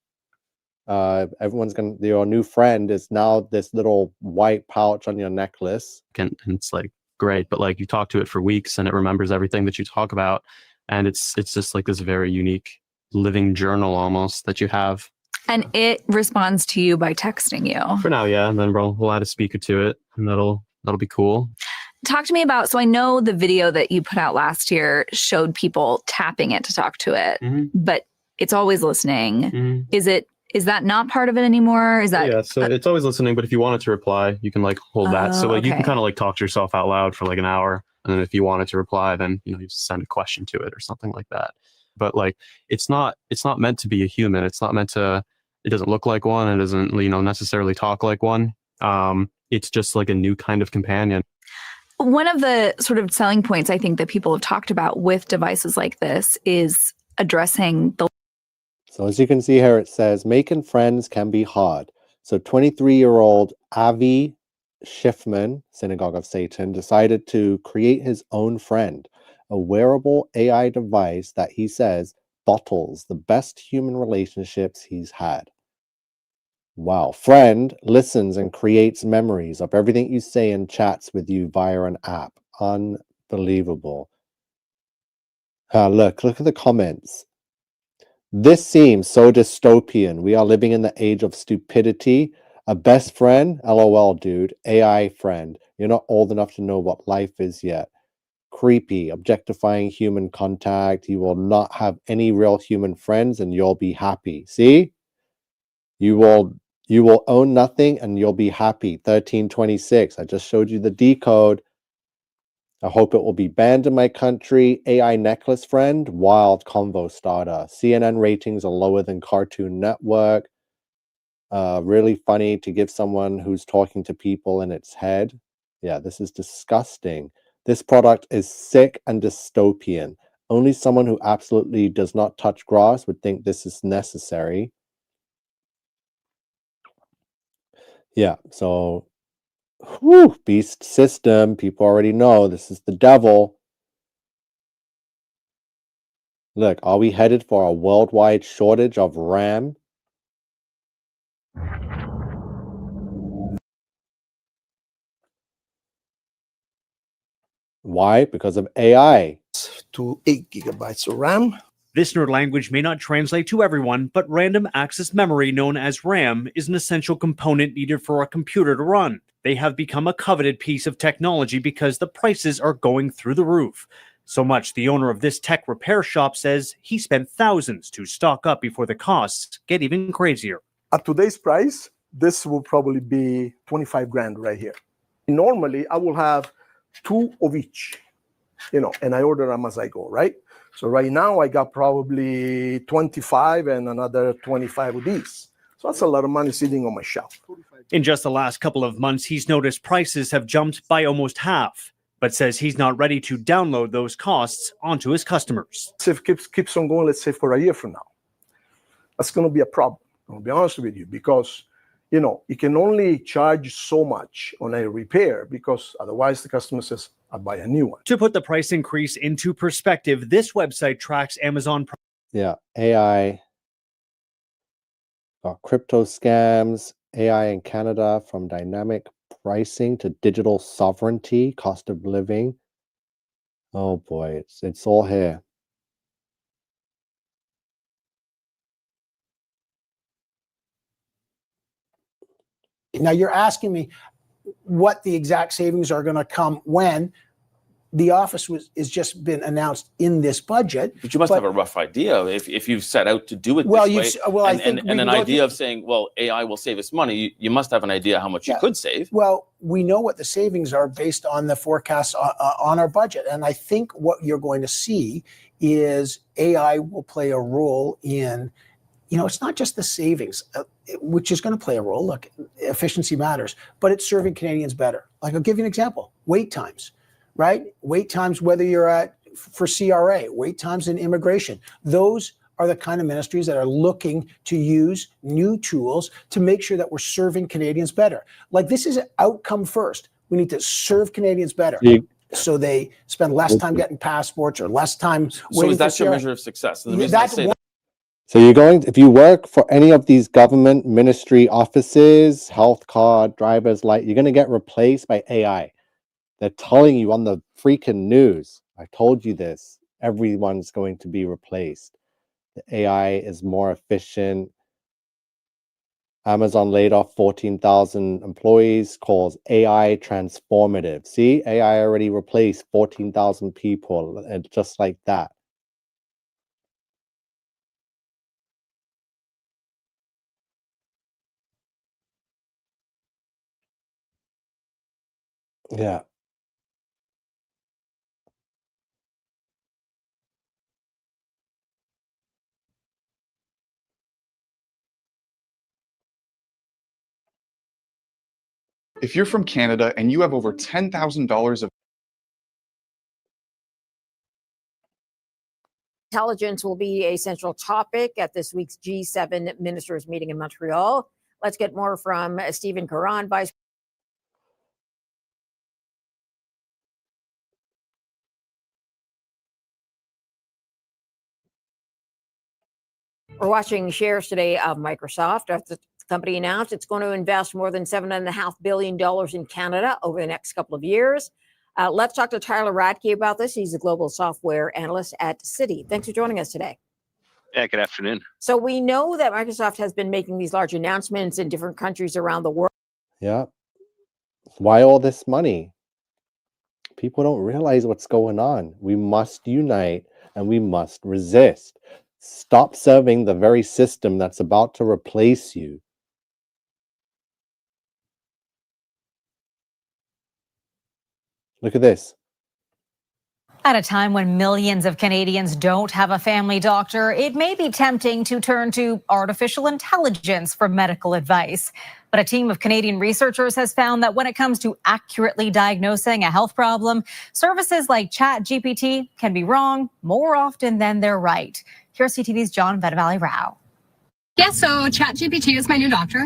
S1: Your new friend is now this little white pouch on your necklace.
S17: And it's like great, but like you talk to it for weeks and it remembers everything that you talk about, and it's just like this very unique living journal almost that you have.
S16: And it responds to you by texting you.
S17: For now, yeah, and then we'll add a speaker to it, and that'll be cool.
S16: Talk to me about, so I know the video that you put out last year showed people tapping it to talk to it, but it's always listening. Is that not part of it anymore? Is that
S17: so it's always listening, but if you want it to reply, you can like hold that. So like you can
S16: okay.
S17: kind of like talk to yourself out loud for like an hour, and then if you want it to reply, then you send a question to it or something like that. But like it's not meant to be a human. It's not meant to. It doesn't look like one. It doesn't necessarily talk like one. It's just like a new kind of companion.
S16: One of the sort of selling points I think that people have talked about with devices like this is addressing the.
S1: So as you can see here, it says making friends can be hard. So 23-year-old Avi Schiffman, Synagogue of Satan, decided to create his own friend, a wearable AI device that he says bottles the best human relationships he's had. Wow. Friend listens and creates memories of everything you say and chats with you via an app. Unbelievable. Look at the comments. This seems so dystopian. We are living in the age of stupidity. A best friend? LOL, dude. AI friend. You're not old enough to know what life is yet. Creepy. Objectifying human contact. You will not have any real human friends and you'll be happy. See? You will own nothing and you'll be happy. 1326. I just showed you the decode. I hope it will be banned in my country. AI necklace friend, wild convo starter. CNN ratings are lower than Cartoon Network. Really funny to give someone who's talking to people in its head. Yeah, this is disgusting. This product is sick and dystopian. Only someone who absolutely does not touch grass would think this is necessary. Yeah, so beast system. People already know this is the devil. Look, are we headed for a worldwide shortage of RAM? Why? Because of AI.
S18: To 8 gigabytes of RAM.
S19: This nerd language may not translate to everyone, but random access memory, known as RAM, is an essential component needed for a computer to run. They have become a coveted piece of technology because the prices are going through the roof. So much the owner of this tech repair shop says he spent thousands to stock up before the costs get even crazier.
S18: At today's price, this will probably be 25 grand right here. Normally, I will have 2 of each, and I order them as I go, right? So right now, I got probably 25 and another 25 of these. So that's a lot of money sitting on my shelf.
S19: In just the last couple of months, he's noticed prices have jumped by almost half, but says he's not ready to download those costs onto his customers.
S18: If it keeps on going, let's say for a year from now, that's going to be a problem. I'll be honest with you, because you can only charge so much on a repair because otherwise the customer says, I'll buy a new one.
S19: To put the price increase into perspective, this website tracks Amazon.
S1: Yeah, AI, crypto scams, AI in Canada, from dynamic pricing to digital sovereignty, cost of living. Oh boy, it's all here.
S10: Now you're asking me what the exact savings are going to come when the office is just been announced in this budget.
S20: But you must have a rough idea if you've set out to do it this way. And an idea of saying, well, AI will save us money. You must have an idea how much you could save.
S10: Well, we know what the savings are based on the forecasts on our budget. And I think what you're going to see is AI will play a role in, it's not just the savings, which is going to play a role. Look, efficiency matters, but it's serving Canadians better. Like, I'll give you an example. Wait times, right? Wait times, whether you're for CRA, wait times in immigration. Those are the kind of ministries that are looking to use new tools to make sure that we're serving Canadians better. Like, this is outcome first. We need to serve Canadians better. So they spend less time getting passports or less time waiting.
S20: So is that
S10: for
S20: your
S10: CRA.
S20: measure of success? And the reason I say that,
S1: So if you work for any of these government ministry offices, health card, driver's license, you're going to get replaced by AI. They're telling you on the freaking news. I told you this. Everyone's going to be replaced. The AI is more efficient. Amazon laid off 14,000 employees, calls AI transformative. See, AI already replaced 14,000 people, and just like that. Yeah.
S21: If you're from Canada and you have over $10,000 of
S22: Intelligence will be a central topic at this week's G7 ministers meeting in Montreal. Let's get more from Stephen Caron, Vice. We're watching shares today of Microsoft after the company announced it's going to invest more than $7.5 billion in Canada over the next couple of years. Let's talk to Tyler Radke about this. He's a global software analyst at Citi. Thanks for joining us today.
S23: Yeah, good afternoon.
S22: So we know that Microsoft has been making these large announcements in different countries around the world.
S1: Yeah. Why all this money? People don't realize what's going on. We must unite and we must resist. Stop serving the very system that's about to replace you. Look at this.
S24: At a time when millions of Canadians don't have a family doctor, it may be tempting to turn to artificial intelligence for medical advice. But a team of Canadian researchers has found that when it comes to accurately diagnosing a health problem, services like ChatGPT can be wrong more often than they're right. Here's CTV's John Vedavali Rao.
S25: Yeah, so ChatGPT is my new doctor.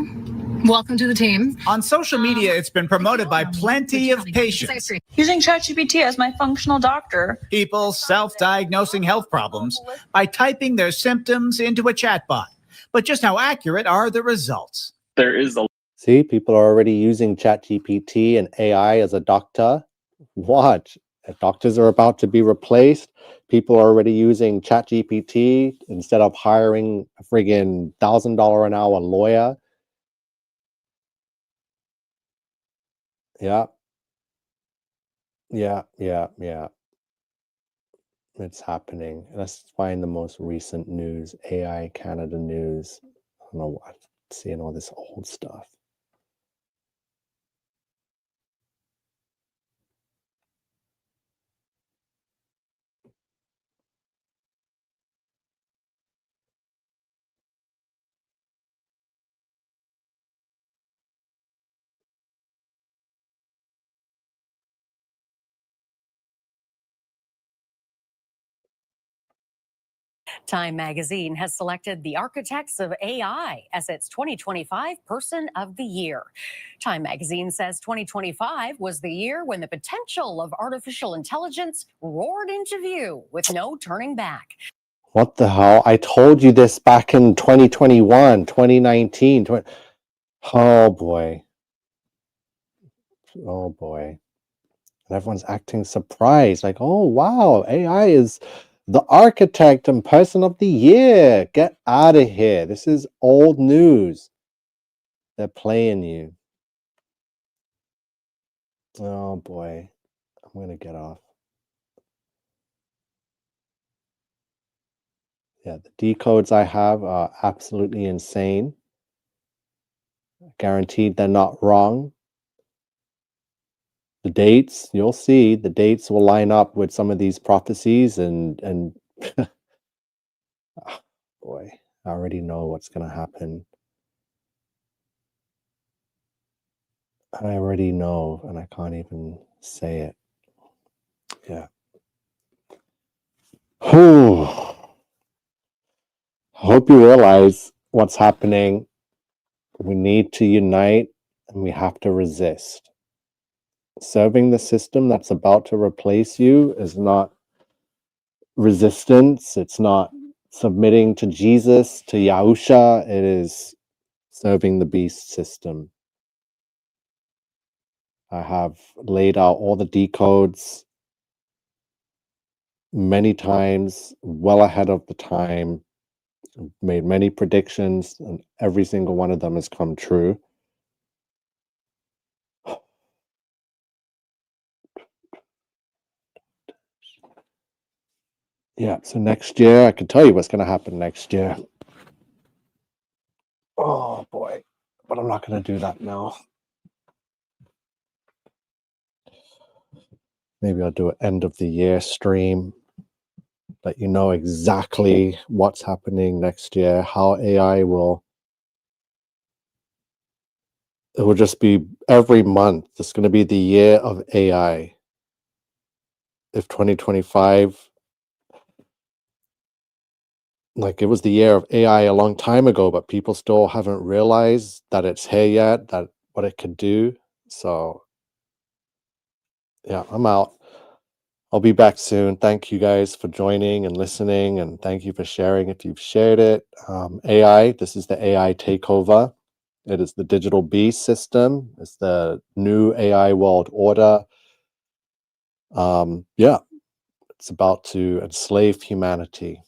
S25: Welcome to the team.
S26: On social media, it's been promoted by plenty of patients.
S27: Using ChatGPT as my functional doctor.
S26: People self-diagnosing health problems by typing their symptoms into a chatbot. But just how accurate are the results?
S23: There is a
S1: See, people are already using ChatGPT and AI as a doctor. Watch. Doctors are about to be replaced. People are already using ChatGPT instead of hiring a friggin' $1,000 an hour lawyer. Yeah. Yeah. It's happening. Let's find the most recent news. AI Canada news. I don't know what. Seeing all this old stuff.
S2: Time magazine has selected the architects of AI as its 2025 Person of the Year. Time magazine says 2025 was the year when the potential of artificial intelligence roared into view with no turning back.
S1: What the hell? I told you this back in 2021, 2019. Oh boy. Oh boy. And everyone's acting surprised, like, oh wow, AI is the architect and person of the year. Get out of here. This is old news. They're playing you. Oh boy. I'm gonna get off. Yeah, the decodes I have are absolutely insane. Guaranteed they're not wrong. The dates, you'll see, the dates will line up with some of these prophecies and oh, boy, I already know what's going to happen. I already know, and I can't even say it. Yeah. Hope you realize what's happening. We need to unite and we have to resist. Serving the system that's about to replace you is not resistance. It's not submitting to Jesus, to Yahusha. It is serving the beast system. I have laid out all the decodes many times, well ahead of the time, made many predictions, and every single one of them has come true. Yeah, so next year, I can tell you what's going to happen next year. Oh boy, but I'm not going to do that now. Maybe I'll do an end of the year stream, let you know exactly what's happening next year, how AI will. It will just be every month. It's going to be the year of AI. If 2025, like it was the year of AI a long time ago, but people still haven't realized that it's here yet, that what it could do. So yeah, I'm out. I'll be back soon. Thank you guys for joining and listening, and thank you for sharing if you've shared it. AI, this is the AI Takeover. It is the digital beast system. It's the new AI world order. Yeah, it's about to enslave humanity.